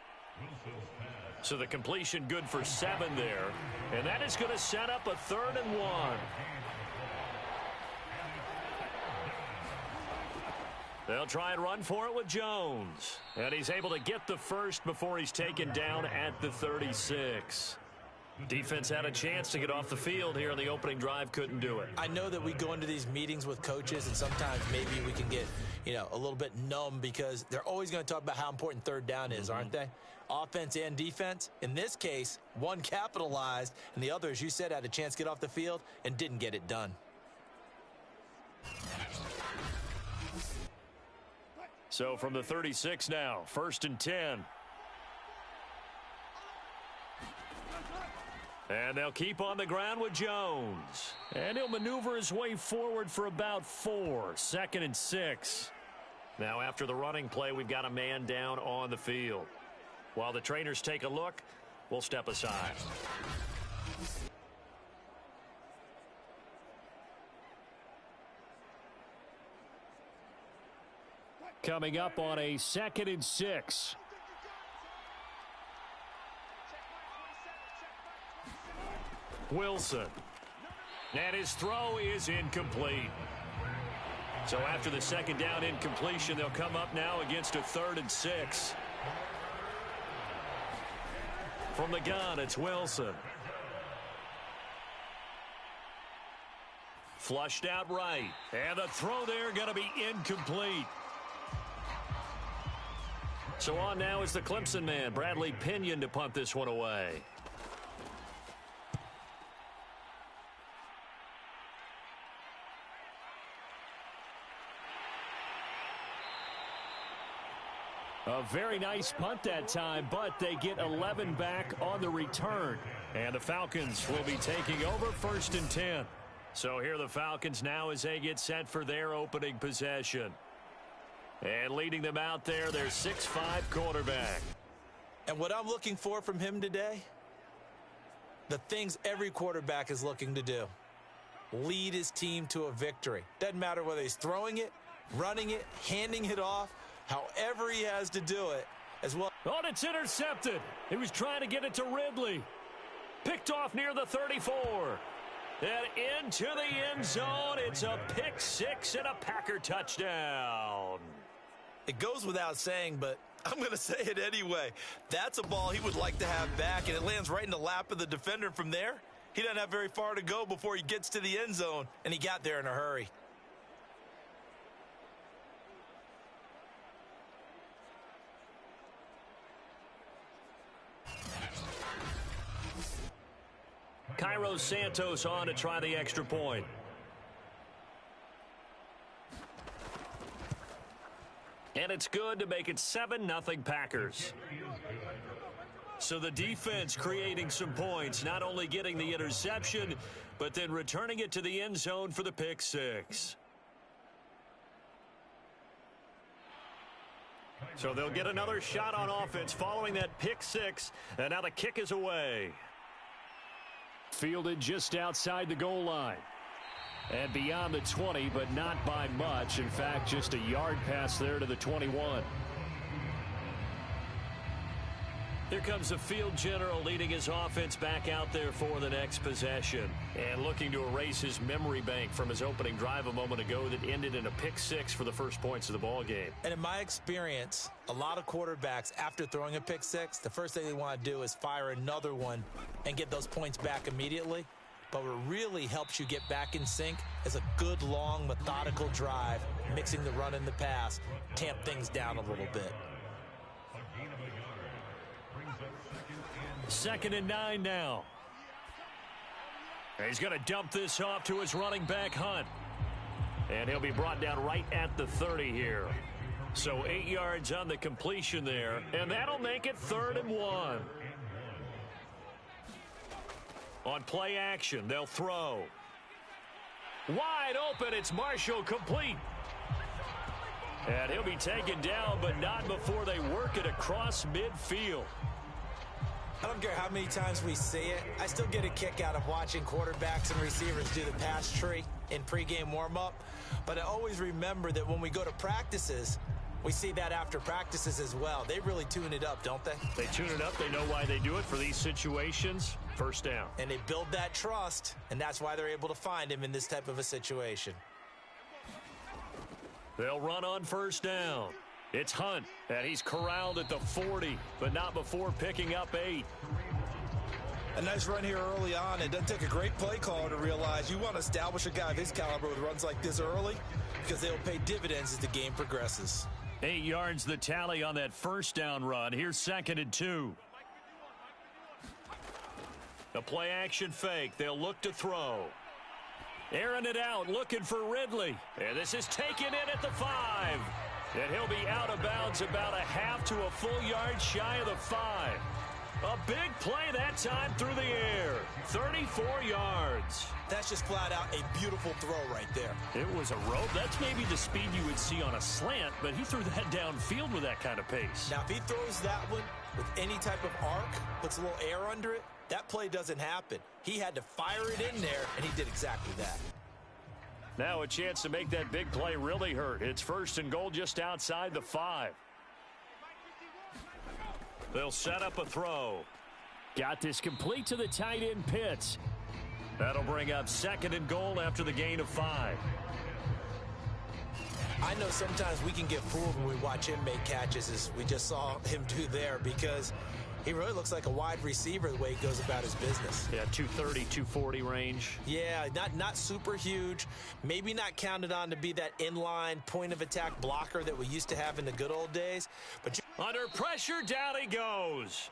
So the completion good for 7 there. And that is going to set up a 3rd and 1. They'll try and run for it with Jones. And he's able to get the first before he's taken down at the 36. Defense had a chance to get off the field here in the opening drive, couldn't do it. I know that we go into these meetings with coaches, and sometimes maybe we can get, a little bit numb because they're always going to talk about how important 3rd down is, aren't they? Offense and defense. In this case, one capitalized, and the other, as you said, had a chance to get off the field and didn't get it done. So from the 36 now, 1st and 10. And they'll keep on the ground with Jones. And he'll maneuver his way forward for about 4. 2nd and 6. Now after the running play, we've got a man down on the field. While the trainers take a look, we'll step aside. Coming up on a 2nd and 6. Wilson. And his throw is incomplete. So after the 2nd down incompletion, they'll come up now against a 3rd and 6. From the gun, it's Wilson. Flushed out right. And the throw there going to be incomplete. So on now is the Clemson man, Bradley Pinion, to punt this one away. A very nice punt that time, but they get 11 back on the return. And the Falcons will be taking over 1st and 10. So here are the Falcons now as they get set for their opening possession. And leading them out there, their 6'5" quarterback. And what I'm looking for from him today, the things every quarterback is looking to do. Lead his team to a victory. Doesn't matter whether he's throwing it, running it, handing it off, however he has to do it as well. Oh, it's intercepted. He was trying to get it to Ridley. Picked off near the 34. And into the end zone. It's a pick 6 and a Packer touchdown. It goes without saying, but I'm going to say it anyway. That's a ball he would like to have back, and it lands right in the lap of the defender. From there, he doesn't have very far to go before he gets to the end zone, and he got there in a hurry. Cairo Santos on to try the extra point. And it's good to make it 7-0 Packers. So the defense creating some points, not only getting the interception, but then returning it to the end zone for the pick 6. So they'll get another shot on offense following that pick six, and now the kick is away. Fielded just outside the goal line. And beyond the 20, but not by much. In fact, just a yard pass there to the 21. Here comes the field general leading his offense back out there for the next possession. And looking to erase his memory bank from his opening drive a moment ago that ended in a pick six for the first points of the ball game. And in my experience, a lot of quarterbacks, after throwing a pick six, the first thing they want to do is fire another one and get those points back immediately. But what really helps you get back in sync is a good, long, methodical drive, mixing the run and the pass, tamp things down a little bit. Second and 9 now. He's going to dump this off to his running back, Hunt. And he'll be brought down right at the 30 here. So 8 yards on the completion there, and that'll make it 3rd and 1. On play action, they'll throw. Wide open, it's Marshall, complete. And he'll be taken down, but not before they work it across midfield. I don't care how many times we see it. I still get a kick out of watching quarterbacks and receivers do the pass tree in pregame warm-up. But I always remember that when we go to practices, we see that after practices as well. They really tune it up, don't they? They tune it up. They know why they do it for these situations. First down. And they build that trust, and that's why they're able to find him in this type of a situation. They'll run on first down. It's Hunt, and he's corralled at the 40, but not before picking up 8. A nice run here early on. It doesn't take a great play caller to realize you want to establish a guy of his caliber with runs like this early because they'll pay dividends as the game progresses. 8 yards the tally on that first down run. Here's 2nd and 2. A play action fake. They'll look to throw. Airing it out, looking for Ridley. And this is taken in at the 5. And he'll be out of bounds about a half to a full yard shy of the 5. A big play that time through the air. 34 yards. That's just flat out a beautiful throw right there. It was a rope. That's maybe the speed you would see on a slant, but he threw that downfield with that kind of pace. Now, if he throws that one with any type of arc, puts a little air under it, that play doesn't happen. He had to fire it in there, and he did exactly that. Now a chance to make that big play really hurt. It's 1st and goal just outside the 5. They'll set up a throw. Got this complete to the tight end Pitts. That'll bring up 2nd and goal after the gain of 5. I know sometimes we can get fooled when we watch him make catches, as we just saw him do there, because he really looks like a wide receiver the way he goes about his business. Yeah, 230, 240 range. Yeah, not super huge. Maybe not counted on to be that inline point-of-attack blocker that we used to have in the good old days. But under pressure, down he goes.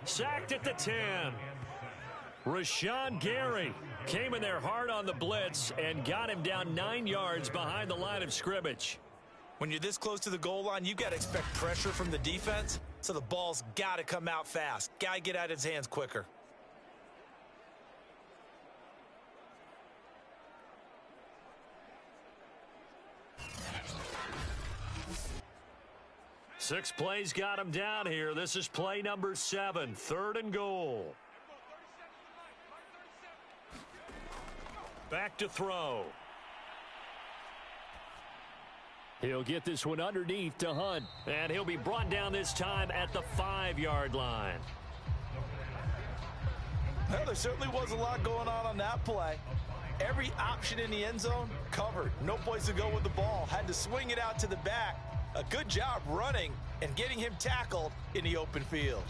Sacked at the 10. Rashawn Gary came in there hard on the blitz and got him down 9 yards behind the line of scrimmage. When you're this close to the goal line, you got to expect pressure from the defense, so the ball's got to come out fast. Got to get out of his hands quicker. Six plays got him down here. This is play number 7, 3rd and goal. Back to throw. He'll get this one underneath to Hunt. And he'll be brought down this time at the 5-yard line. Well, there certainly was a lot going on that play. Every option in the end zone covered. No place to go with the ball. Had to swing it out to the back. A good job running and getting him tackled in the open field.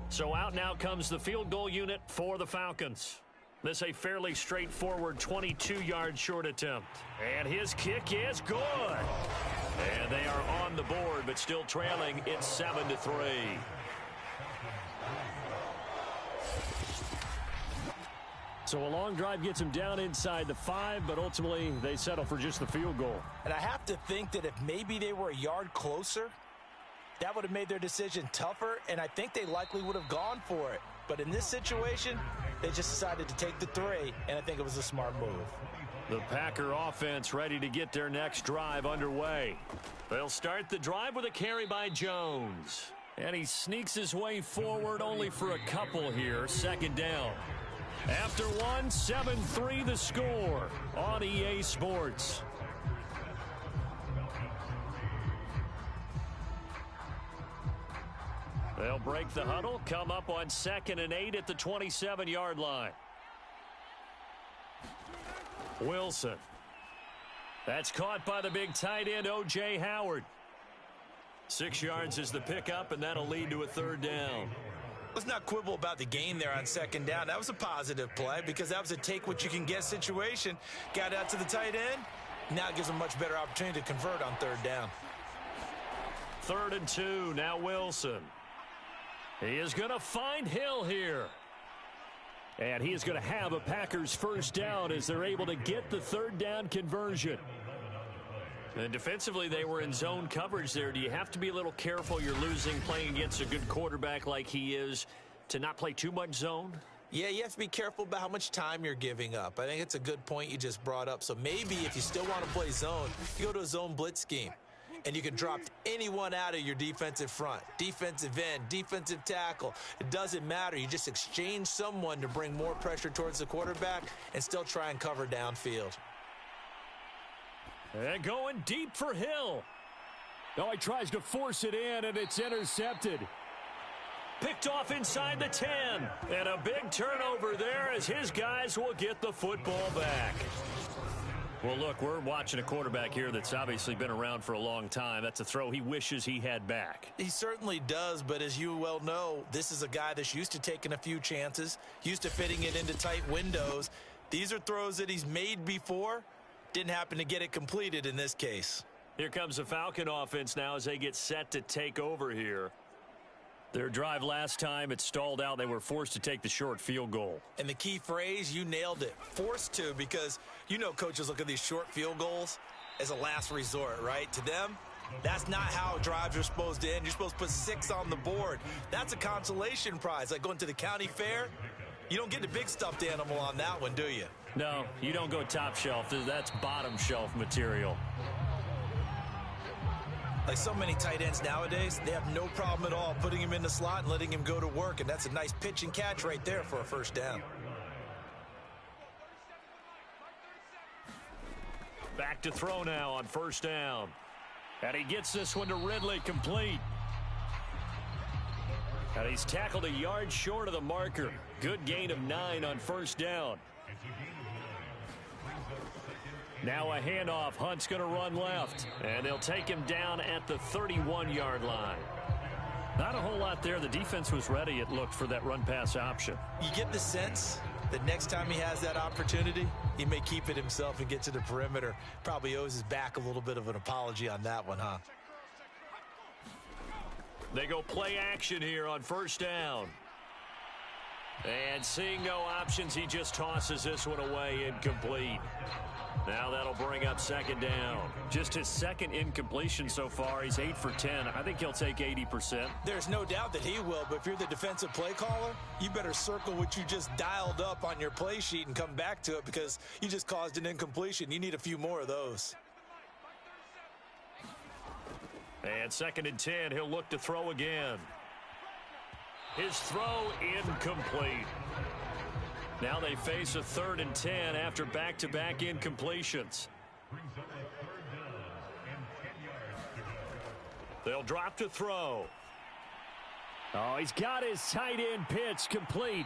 So out now comes the field goal unit for the Falcons. This a fairly straightforward 22-yard short attempt. And his kick is good. And they are on the board, but still trailing. It's 7-3. So a long drive gets him down inside the 5, but ultimately they settle for just the field goal. And I have to think that if maybe they were a yard closer, that would have made their decision tougher, and I think they likely would have gone for it. But in this situation, they just decided to take the 3, and I think it was a smart move. The Packer offense ready to get their next drive underway. They'll start the drive with a carry by Jones. And he sneaks his way forward only for a couple here. Second down. After one, 7-3 the score on EA Sports. They'll break the huddle, come up on 2nd and 8 at the 27-yard line. Wilson. That's caught by the big tight end, O.J. Howard. 6 yards is the pickup, and that'll lead to a 3rd down. Let's not quibble about the gain there on 2nd down. That was a positive play because that was a take-what-you-can-get situation. Got out to the tight end. Now it gives them a much better opportunity to convert on 3rd down. 3rd and 2, now Wilson. He is going to find Hill here. And he is going to have a Packers 1st down as they're able to get the 3rd down conversion. And defensively, they were in zone coverage there. Do you have to be a little careful? You're losing playing against a good quarterback like he is to not play too much zone? Yeah, you have to be careful about how much time you're giving up. I think it's a good point you just brought up. So maybe if you still want to play zone, you go to a zone blitz scheme. And you can drop anyone out of your defensive front. Defensive end, defensive tackle. It doesn't matter. You just exchange someone to bring more pressure towards the quarterback and still try and cover downfield. And going deep for Hill. No, he tries to force it in, and it's intercepted. Picked off inside the 10. And a big turnover there as his guys will get the football back. Well, look, we're watching a quarterback here that's obviously been around for a long time. That's a throw he wishes he had back. He certainly does, but as you well know, this is a guy that's used to taking a few chances, used to fitting it into tight windows. These are throws that he's made before. Didn't happen to get it completed in this case. Here comes the Falcon offense now as they get set to take over here. Their drive last time, it stalled out. They were forced to take the short field goal. And the key phrase, you nailed it. Forced to, because you know coaches look at these short field goals as a last resort, right? To them, that's not how drives are supposed to end. You're supposed to put 6 on the board. That's a consolation prize. Like going to the county fair, you don't get the big stuffed animal on that one, do you? No, you don't go top shelf. That's bottom shelf material. Like so many tight ends nowadays, they have no problem at all putting him in the slot and letting him go to work, and that's a nice pitch and catch right there for a 1st down. Back to throw now on 1st down. And he gets this one to Ridley, complete. And he's tackled a yard short of the marker. Good gain of 9 on 1st down. Now a handoff. Hunt's going to run left. And they'll take him down at the 31-yard line. Not a whole lot there. The defense was ready, it looked, for that run-pass option. You get the sense that next time he has that opportunity, he may keep it himself and get to the perimeter. Probably owes his back a little bit of an apology on that one, huh? They go play action here on 1st down. And seeing no options, he just tosses this one away, incomplete. Now that'll bring up 2nd down. Just his 2nd incompletion so far. He's 8 for 10. I think he'll take 80%. There's no doubt that he will, but if you're the defensive play caller, you better circle what you just dialed up on your play sheet and come back to it because you just caused an incompletion. You need a few more of those. And 2nd and 10, he'll look to throw again. His throw incomplete. Now they face a 3rd and 10 after back-to-back incompletions. They'll drop to throw. Oh, he's got his tight end pitch complete.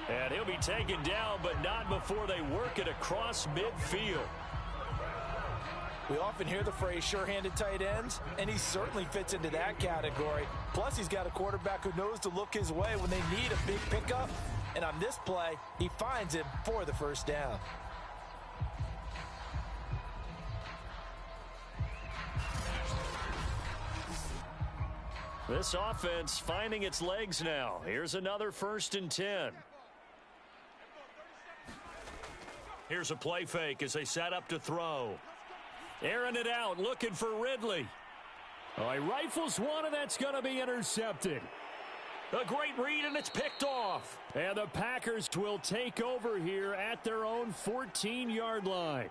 And he'll be taken down, but not before they work it across midfield. We often hear the phrase sure-handed tight ends, and he certainly fits into that category. Plus, he's got a quarterback who knows to look his way when they need a big pickup. And on this play, he finds him for the 1st down. This offense finding its legs now. Here's another 1st and 10. Here's a play fake as they set up to throw. Airing it out, looking for Ridley. Oh, he rifles one, and that's going to be intercepted. A great read, and it's picked off. And the Packers will take over here at their own 14-yard line.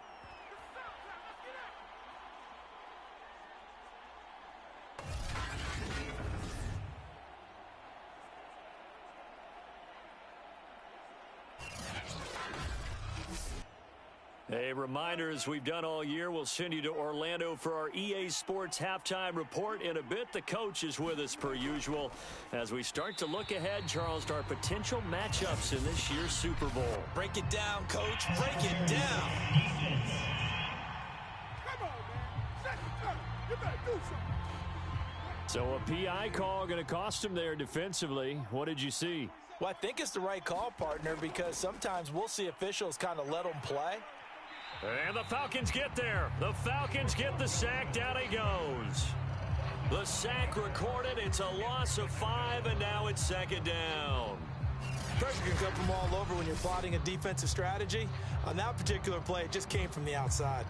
A reminder, as we've done all year, we'll send you to Orlando for our EA Sports Halftime Report. In a bit, the coach is with us per usual as we start to look ahead, Charles, to our potential matchups in this year's Super Bowl. Break it down, Coach. Break it down. Come on, man. Second turn. You better do something. So a PI call going to cost him there defensively. What did you see? Well, I think it's the right call, partner, because sometimes we'll see officials kind of let them play. And the Falcons get there. The Falcons get the sack. Down he goes. The sack recorded. It's a loss of 5, and now it's second down. Pressure can come from all over when you're plotting a defensive strategy. On that particular play, it just came from the outside.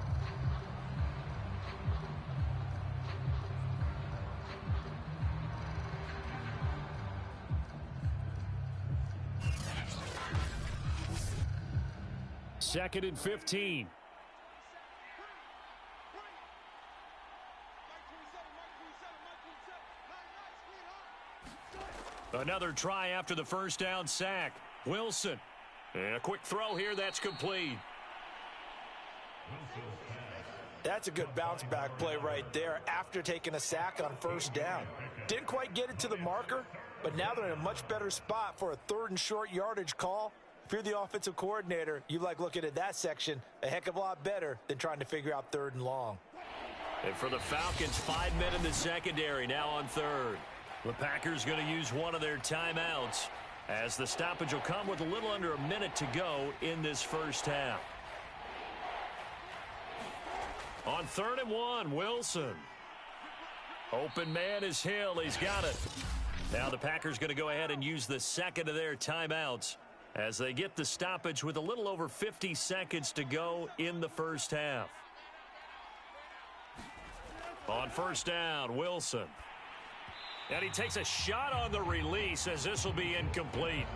Second and 15. Another try after the first down sack. Wilson. And a quick throw here. That's complete. That's a good bounce back play right there after taking a sack on first down. Didn't quite get it to the marker, but now they're in a much better spot for a third and short yardage call. If you're the offensive coordinator, you like looking at that section a heck of a lot better than trying to figure out third and long. And for the Falcons, 5 men in the secondary now on third. The Packers going to use one of their timeouts as the stoppage will come with a little under a minute to go in this first half. On 3rd and 1, Wilson. Open man is Hill. He's got it. Now the Packers going to go ahead and use the second of their timeouts as they get the stoppage with a little over 50 seconds to go in the first half. On first down, Wilson. And he takes a shot on the release as this will be incomplete.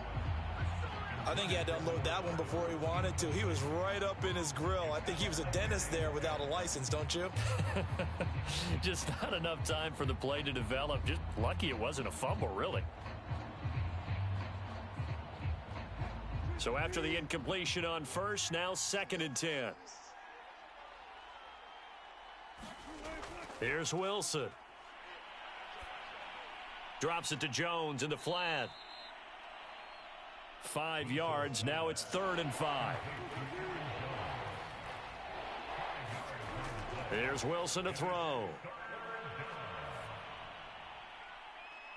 I think he had to unload that one before he wanted to. He was right up in his grill. I think he was a dentist there without a license, don't you? Just not enough time for the play to develop. Just lucky it wasn't a fumble, really. So after the incompletion on first, now 2nd and 10. Here's Wilson. Drops it to Jones in the flat. 5 yards. Now it's 3rd and 5. Here's Wilson to throw.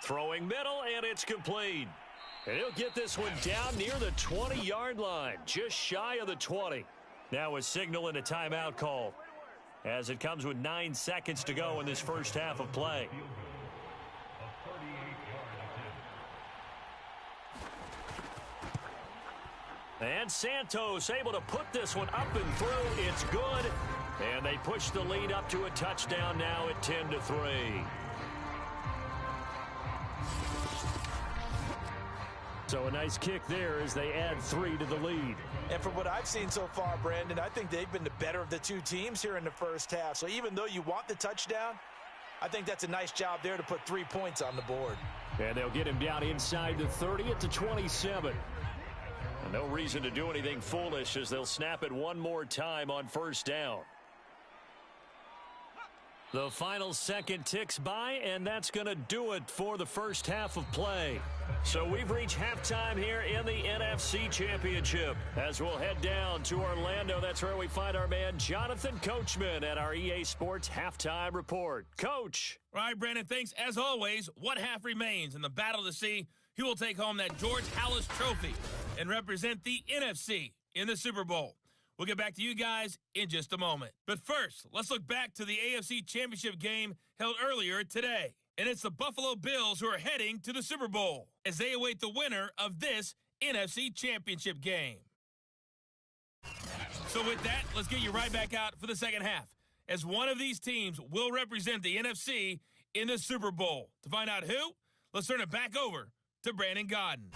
Throwing middle, and it's complete. And he'll get this one down near the 20-yard line, just shy of the 20. Now a signal and a timeout call as it comes with 9 seconds to go in this first half of play. And Santos able to put this one up and through. It's good. And they push the lead up to a touchdown now at 10-3. So a nice kick there as they add 3 to the lead. And from what I've seen so far, Brandon, I think they've been the better of the two teams here in the first half. So even though you want the touchdown, I think that's a nice job there to put 3 points on the board. And they'll get him down inside the 30 at the 27. And no reason to do anything foolish as they'll snap it one more time on first down. The final second ticks by, and that's going to do it for the first half of play. So we've reached halftime here in the NFC Championship. As we'll head down to Orlando, that's where we find our man Jonathan Coachman at our EA Sports Halftime Report. Coach. All right, Brandon, thanks. As always, one half remains in the battle to see who will take home that George Halas Trophy and represent the NFC in the Super Bowl. We'll get back to you guys in just a moment. But first, let's look back to the AFC Championship game held earlier today. And it's the Buffalo Bills who are heading to the Super Bowl as they await the winner of this NFC Championship game. So with that, let's get you right back out for the second half, as one of these teams will represent the NFC in the Super Bowl. To find out who, let's turn it back over to Brandon Godden.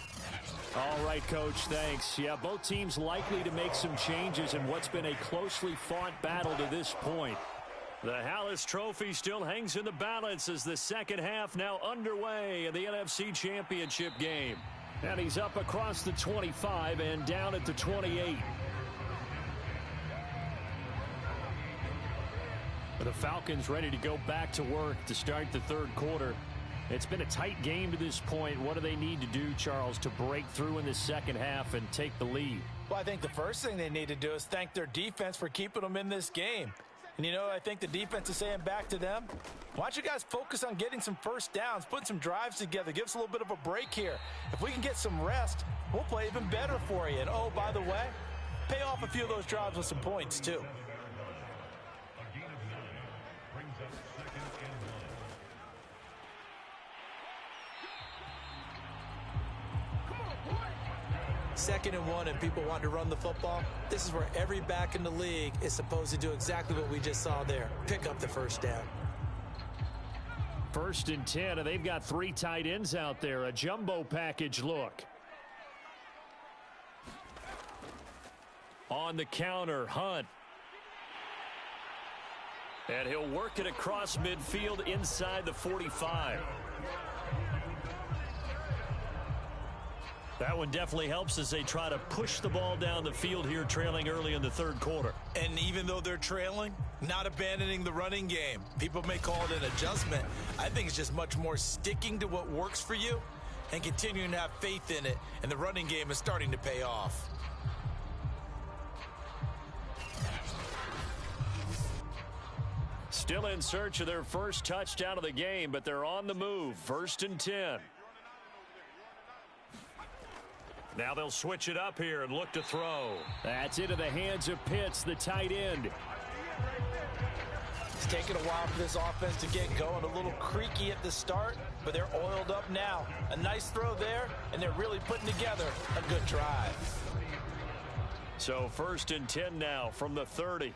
All right, Coach, thanks. Yeah, both teams likely to make some changes in what's been a closely fought battle to this point. The Hallis Trophy still hangs in the balance as the second half now underway in the NFC Championship game. And he's up across the 25 and down at the 28. The Falcons ready to go back to work to start the third quarter. It's been a tight game to this point. What do they need to do, Charles, to break through in the second half and take the lead? Well, I think the first thing they need to do is thank their defense for keeping them in this game. And, you know, I think the defense is saying back to them, why don't you guys focus on getting some first downs, putting some drives together, give us a little bit of a break here. If we can get some rest, we'll play even better for you. And, oh, by the way, pay off a few of those drives with some points, too. Second and 1 and people want to run the football. This is where every back in the league is supposed to do exactly what we just saw there. Pick up the first down. 1st and 10, and they've got 3 tight ends out there. A jumbo package look. On the counter, Hunt. And he'll work it across midfield inside the 45. That one definitely helps as they try to push the ball down the field here, trailing early in the third quarter. And even though they're trailing, not abandoning the running game. People may call it an adjustment. I think it's just much more sticking to what works for you and continuing to have faith in it. And the running game is starting to pay off. Still in search of their first touchdown of the game, but they're on the move. 1st and 10. Now they'll switch it up here and look to throw. That's into the hands of Pitts, the tight end. It's taken a while for this offense to get going. A little creaky at the start, but they're oiled up now. A nice throw there, and they're really putting together a good drive. So 1st and 10 now from the 30.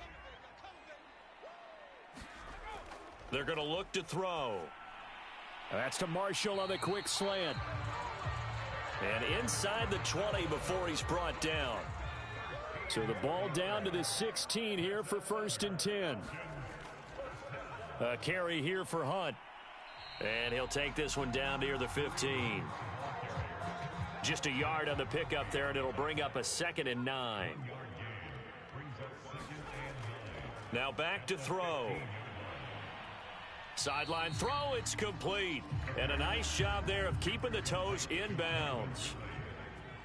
They're going to look to throw. That's to Marshall on the quick slant. And inside the 20 before he's brought down. So the ball down to the 16 here for 1st and 10. A carry here for Hunt. And he'll take this one down near the 15. Just a yard on the pickup there, and it'll bring up a 2nd and 9. Now back to throw. Sideline throw, it's complete. And a nice job there of keeping the toes inbounds.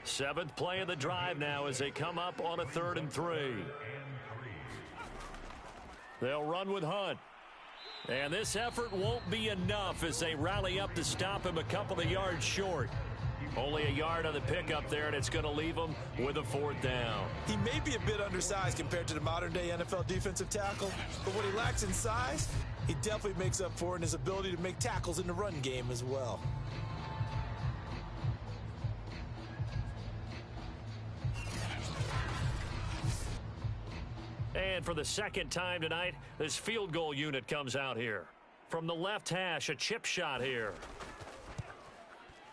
7th play of the drive now as they come up on a 3rd and 3. They'll run with Hunt. And this effort won't be enough as they rally up to stop him a couple of yards short. Only a yard on the pickup there, and it's going to leave him with a 4th down. He may be a bit undersized compared to the modern-day NFL defensive tackle, but what he lacks in size, he definitely makes up for in his ability to make tackles in the run game as well. And for the second time tonight, this field goal unit comes out here. From the left hash, a chip shot here.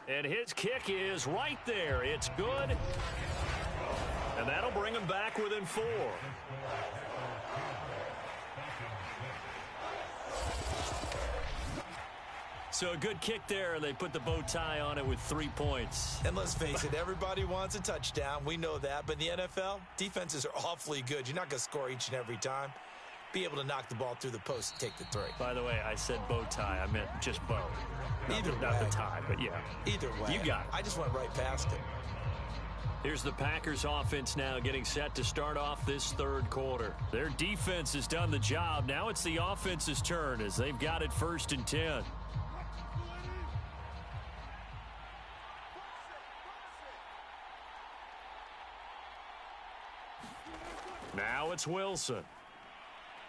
And his kick is right there. It's good. And that'll bring him back within 4. So a good kick there, and they put the bow tie on it with 3 points. And let's face it, everybody wants a touchdown. We know that. But in the NFL, defenses are awfully good. You're not going to score each and every time. Be able to knock the ball through the post and take the 3. By the way, I said bow tie. I meant just bow. Either way. Not the tie, but yeah. Either way. You got it. I just went right past it. Here's the Packers offense now getting set to start off this third quarter. Their defense has done the job. Now it's the offense's turn as they've got it 1st and 10. Now it's Wilson.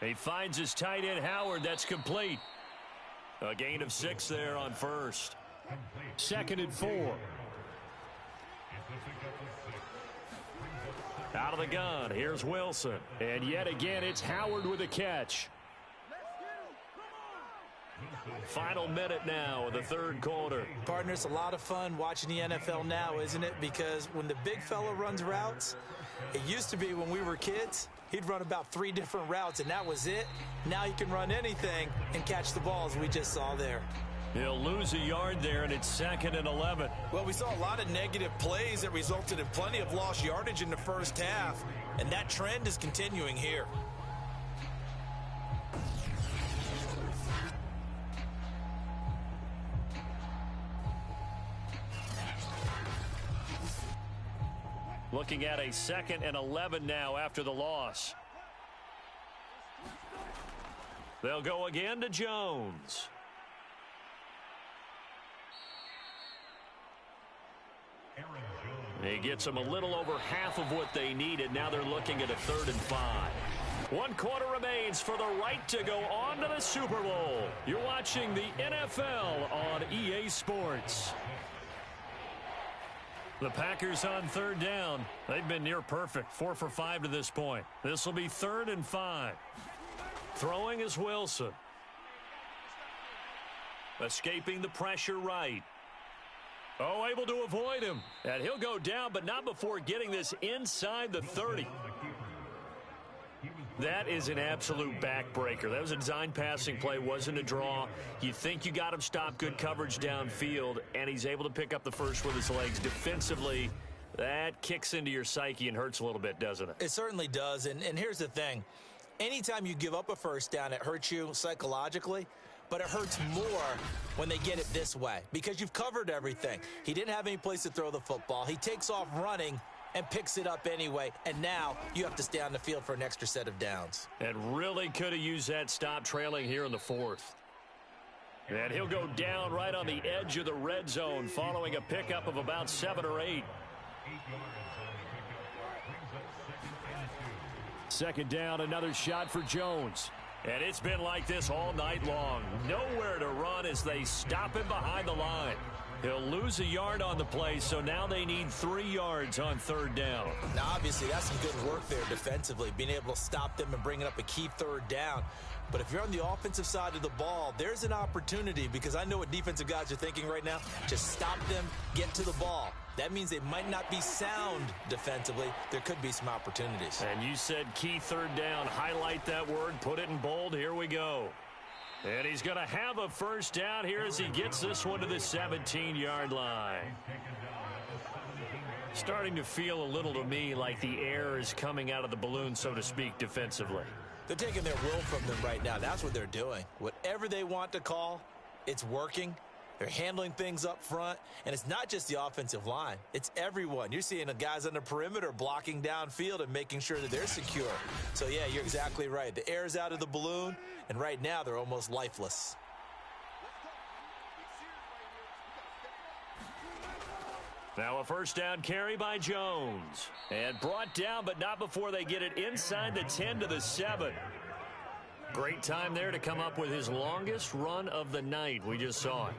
He finds his tight end Howard. That's complete. A gain of 6 there on 1st. 2nd and 4. Out of the gun, here's Wilson. And yet again, it's Howard with a catch. Final minute now of the third quarter. Partner, it's a lot of fun watching the NFL now, isn't it? Because when the big fella runs routes, it used to be when we were kids, he'd run about 3 different routes, and that was it. Now he can run anything and catch the ball, as we just saw there. He'll lose a yard there, and it's 2nd and 11. Well, we saw a lot of negative plays that resulted in plenty of lost yardage in the first half, and that trend is continuing here. Looking at a 2nd and 11 now after the loss. They'll go again to Jones. He gets them a little over half of what they needed. Now they're looking at a 3rd and 5. 1 quarter remains for the right to go on to the Super Bowl. You're watching the NFL on EA Sports. The Packers on 3rd down. They've been near perfect. 4 for 5 to this point. This will be 3rd and 5. Throwing is Wilson. Escaping the pressure right. Oh, able to avoid him. And he'll go down, but not before getting this inside the 30. That is an absolute backbreaker. That was a design passing play, wasn't a draw. You think you got him stopped, good coverage downfield, and he's able to pick up the first with his legs. Defensively, that kicks into your psyche and hurts a little bit, doesn't it? It certainly does, and here's the thing. Anytime you give up a first down, it hurts you psychologically, but it hurts more when they get it this way because you've covered everything. He didn't have any place to throw the football. He takes off running and picks it up anyway, and now you have to stay on the field for an extra set of downs. And really could have used that stop trailing here in the 4th. And he'll go down right on the edge of the red zone following a pickup of about 7 or 8. 2nd down, another shot for Jones. And it's been like this all night long. Nowhere to run as they stop him behind the line. He'll lose a yard on the play, so now they need 3 yards on 3rd down. Now, obviously, that's some good work there defensively, being able to stop them and bringing up a key 3rd down. But if you're on the offensive side of the ball, there's an opportunity because I know what defensive guys are thinking right now. Just stop them, get to the ball. That means they might not be sound defensively. There could be some opportunities. And you said key 3rd down. Highlight that word. Put it in bold. Here we go. And he's going to have a first down here as he gets this one to the 17-yard line. Starting to feel a little to me like the air is coming out of the balloon, so to speak, defensively. They're taking their will from them right now. That's what they're doing. Whatever they want to call, it's working. They're handling things up front, and it's not just the offensive line. It's everyone. You're seeing the guys on the perimeter blocking downfield and making sure that they're secure. So, yeah, you're exactly right. The air's out of the balloon, and right now they're almost lifeless. Now a first down carry by Jones. And brought down, but not before they get it inside the 10 to the 7. Great time there to come up with his longest run of the night. We just saw it.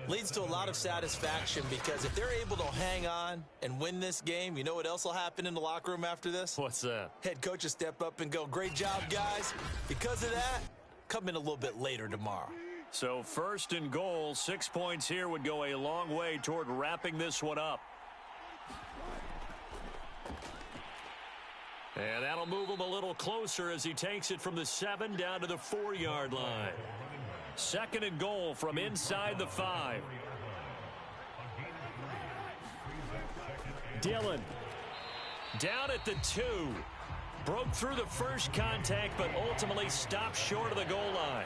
Leads to a lot of satisfaction because if they're able to hang on and win this game, you know what else will happen in the locker room after this? What's that? Head coach will step up and go, great job, guys. Because of that, come in a little bit later tomorrow. So 1st and goal, 6 points here would go a long way toward wrapping this one up. And that'll move him a little closer as he takes it from the 7 down to the 4-yard line. 2nd and goal from inside the 5. Dillon. Down at the 2. Broke through the first contact, but ultimately stopped short of the goal line.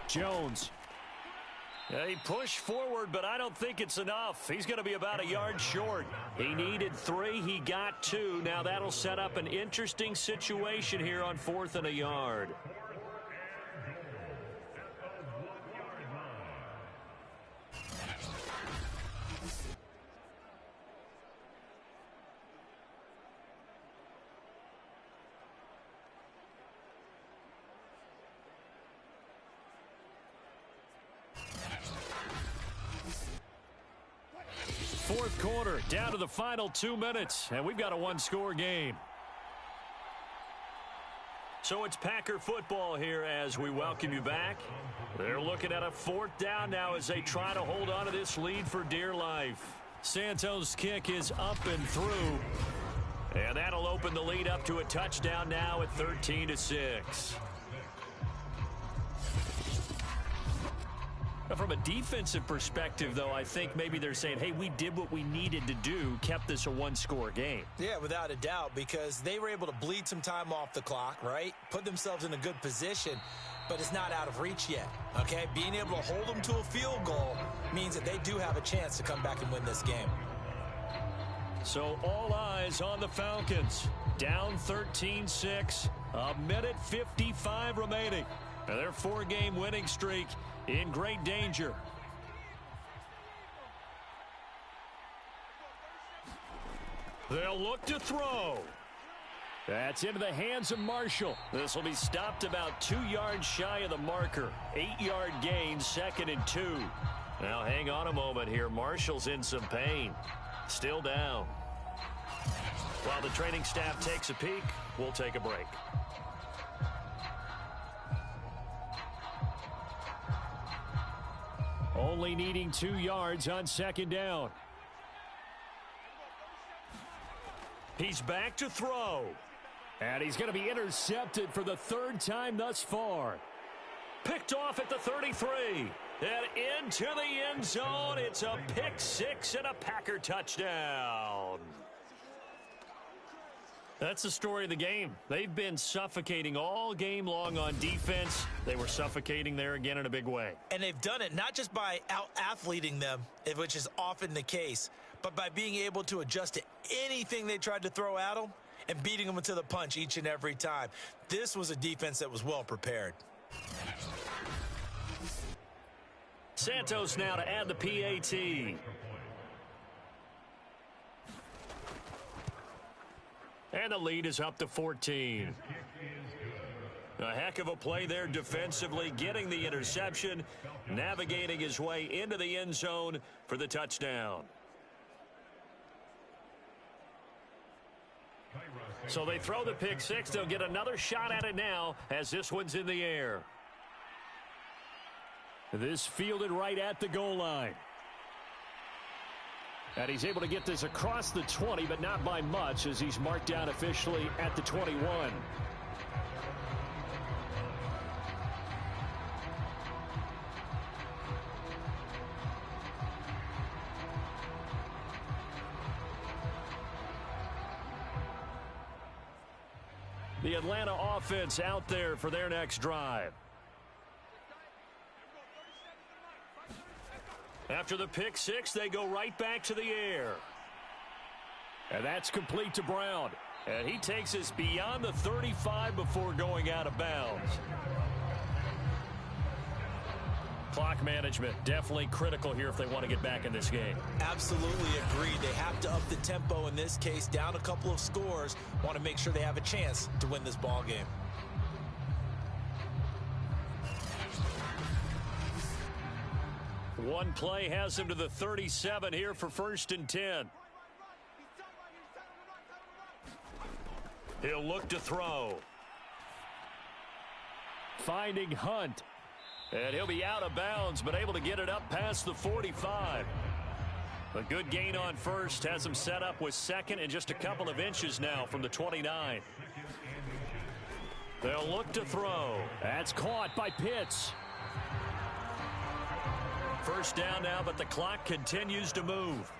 Jones. He pushed forward, but I don't think it's enough. He's going to be about a yard short. He needed 3. He got 2. Now that'll set up an interesting situation here on 4th and a yard. fourth quarter, down to the final 2 minutes, and we've got a one-score game. So it's Packer football here as we welcome you back. They're looking at a fourth down now as they try to hold on to this lead for dear life. Santos' kick is up and through, and that'll open the lead up to a touchdown now at 13-6. From a defensive perspective, though, I think maybe they're saying, hey, we did what we needed to do, kept this a one-score game. Yeah, without a doubt, because they were able to bleed some time off the clock, right? Put themselves in a good position, but it's not out of reach yet, okay? Being able to hold them to a field goal means that they do have a chance to come back and win this game. So all eyes on the Falcons. Down 13-6, a minute 55 remaining. And their four-game winning streak in great danger. They'll look to throw. That's into the hands of Marshall. This will be stopped about 2 yards shy of the marker. 8-yard gain, 2nd and 2. Now hang on a moment here. Marshall's in some pain. Still down. While the training staff takes a peek, we'll take a break. Only needing 2 yards on 2nd down. He's back to throw. And he's going to be intercepted for the 3rd time thus far. Picked off at the 33. And into the end zone. It's a pick 6 and a Packer touchdown. That's the story of the game. They've been suffocating all game long on defense. They were suffocating there again in a big way. And they've done it not just by out-athleting them, which is often the case, but by being able to adjust to anything they tried to throw at them and beating them to the punch each and every time. This was a defense that was well prepared. Santos now to add the PAT. And the lead is up to 14. A heck of a play there defensively, getting the interception, navigating his way into the end zone for the touchdown. So they throw the pick 6. They'll get another shot at it now as this one's in the air. This fielded right at the goal line. And he's able to get this across the 20, but not by much as he's marked down officially at the 21. The Atlanta offense out there for their next drive. After the pick 6, they go right back to the air. And that's complete to Brown. And he takes us beyond the 35 before going out of bounds. Clock management definitely critical here if they want to get back in this game. Absolutely agreed. They have to up the tempo in this case, down a couple of scores. Want to make sure they have a chance to win this ball game. One play has him to the 37 here for 1st and 10. He'll look to throw. Finding Hunt. And he'll be out of bounds, but able to get it up past the 45. A good gain on 1st has him set up with 2nd and just a couple of inches now from the 29. They'll look to throw. That's caught by Pitts. 1st down now, but the clock continues to move.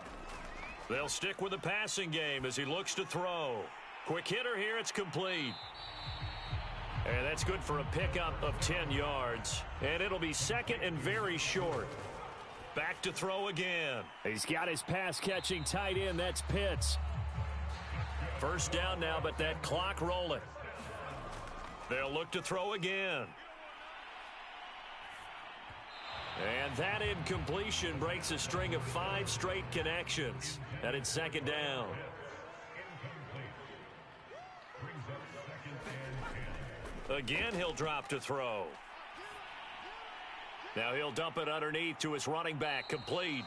They'll stick with the passing game as he looks to throw. Quick hitter here, it's complete. And that's good for a pickup of 10 yards. And it'll be 2nd and very short. Back to throw again. He's got his pass-catching tight end. That's Pitts. 1st down now, but that clock rolling. They'll look to throw again. And that incompletion breaks a string of 5 straight connections. And it's 2nd down. Again, he'll drop to throw. Now he'll dump it underneath to his running back, complete.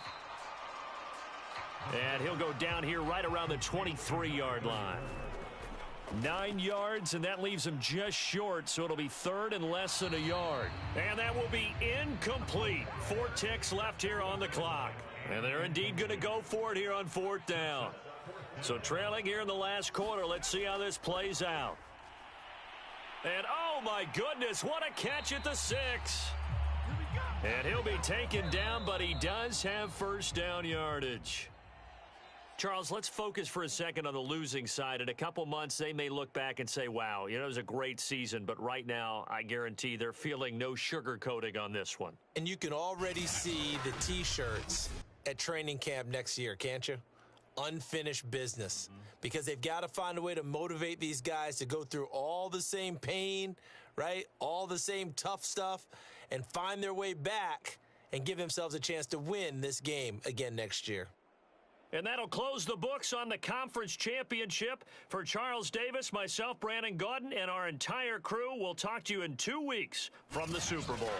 And he'll go down here right around the 23-yard line. 9 yards, and that leaves him just short, so it'll be third and less than a yard. And that will be incomplete. 4 ticks left here on the clock. And they're indeed going to go for it here on 4th down. So trailing here in the last quarter, let's see how this plays out. And oh my goodness, what a catch at the 6. And he'll be taken down, but he does have first down yardage. Charles, let's focus for a second on the losing side. In a couple months, they may look back and say, wow, it was a great season. But right now, I guarantee they're feeling no sugarcoating on this one. And you can already see the T-shirts at training camp next year, can't you? Unfinished business. Because they've got to find a way to motivate these guys to go through all the same pain, right? All the same tough stuff, and find their way back and give themselves a chance to win this game again next year. And that'll close the books on the conference championship. For Charles Davis, myself, Brandon Gaudin, and our entire crew, we'll talk to you in 2 weeks from the Super Bowl.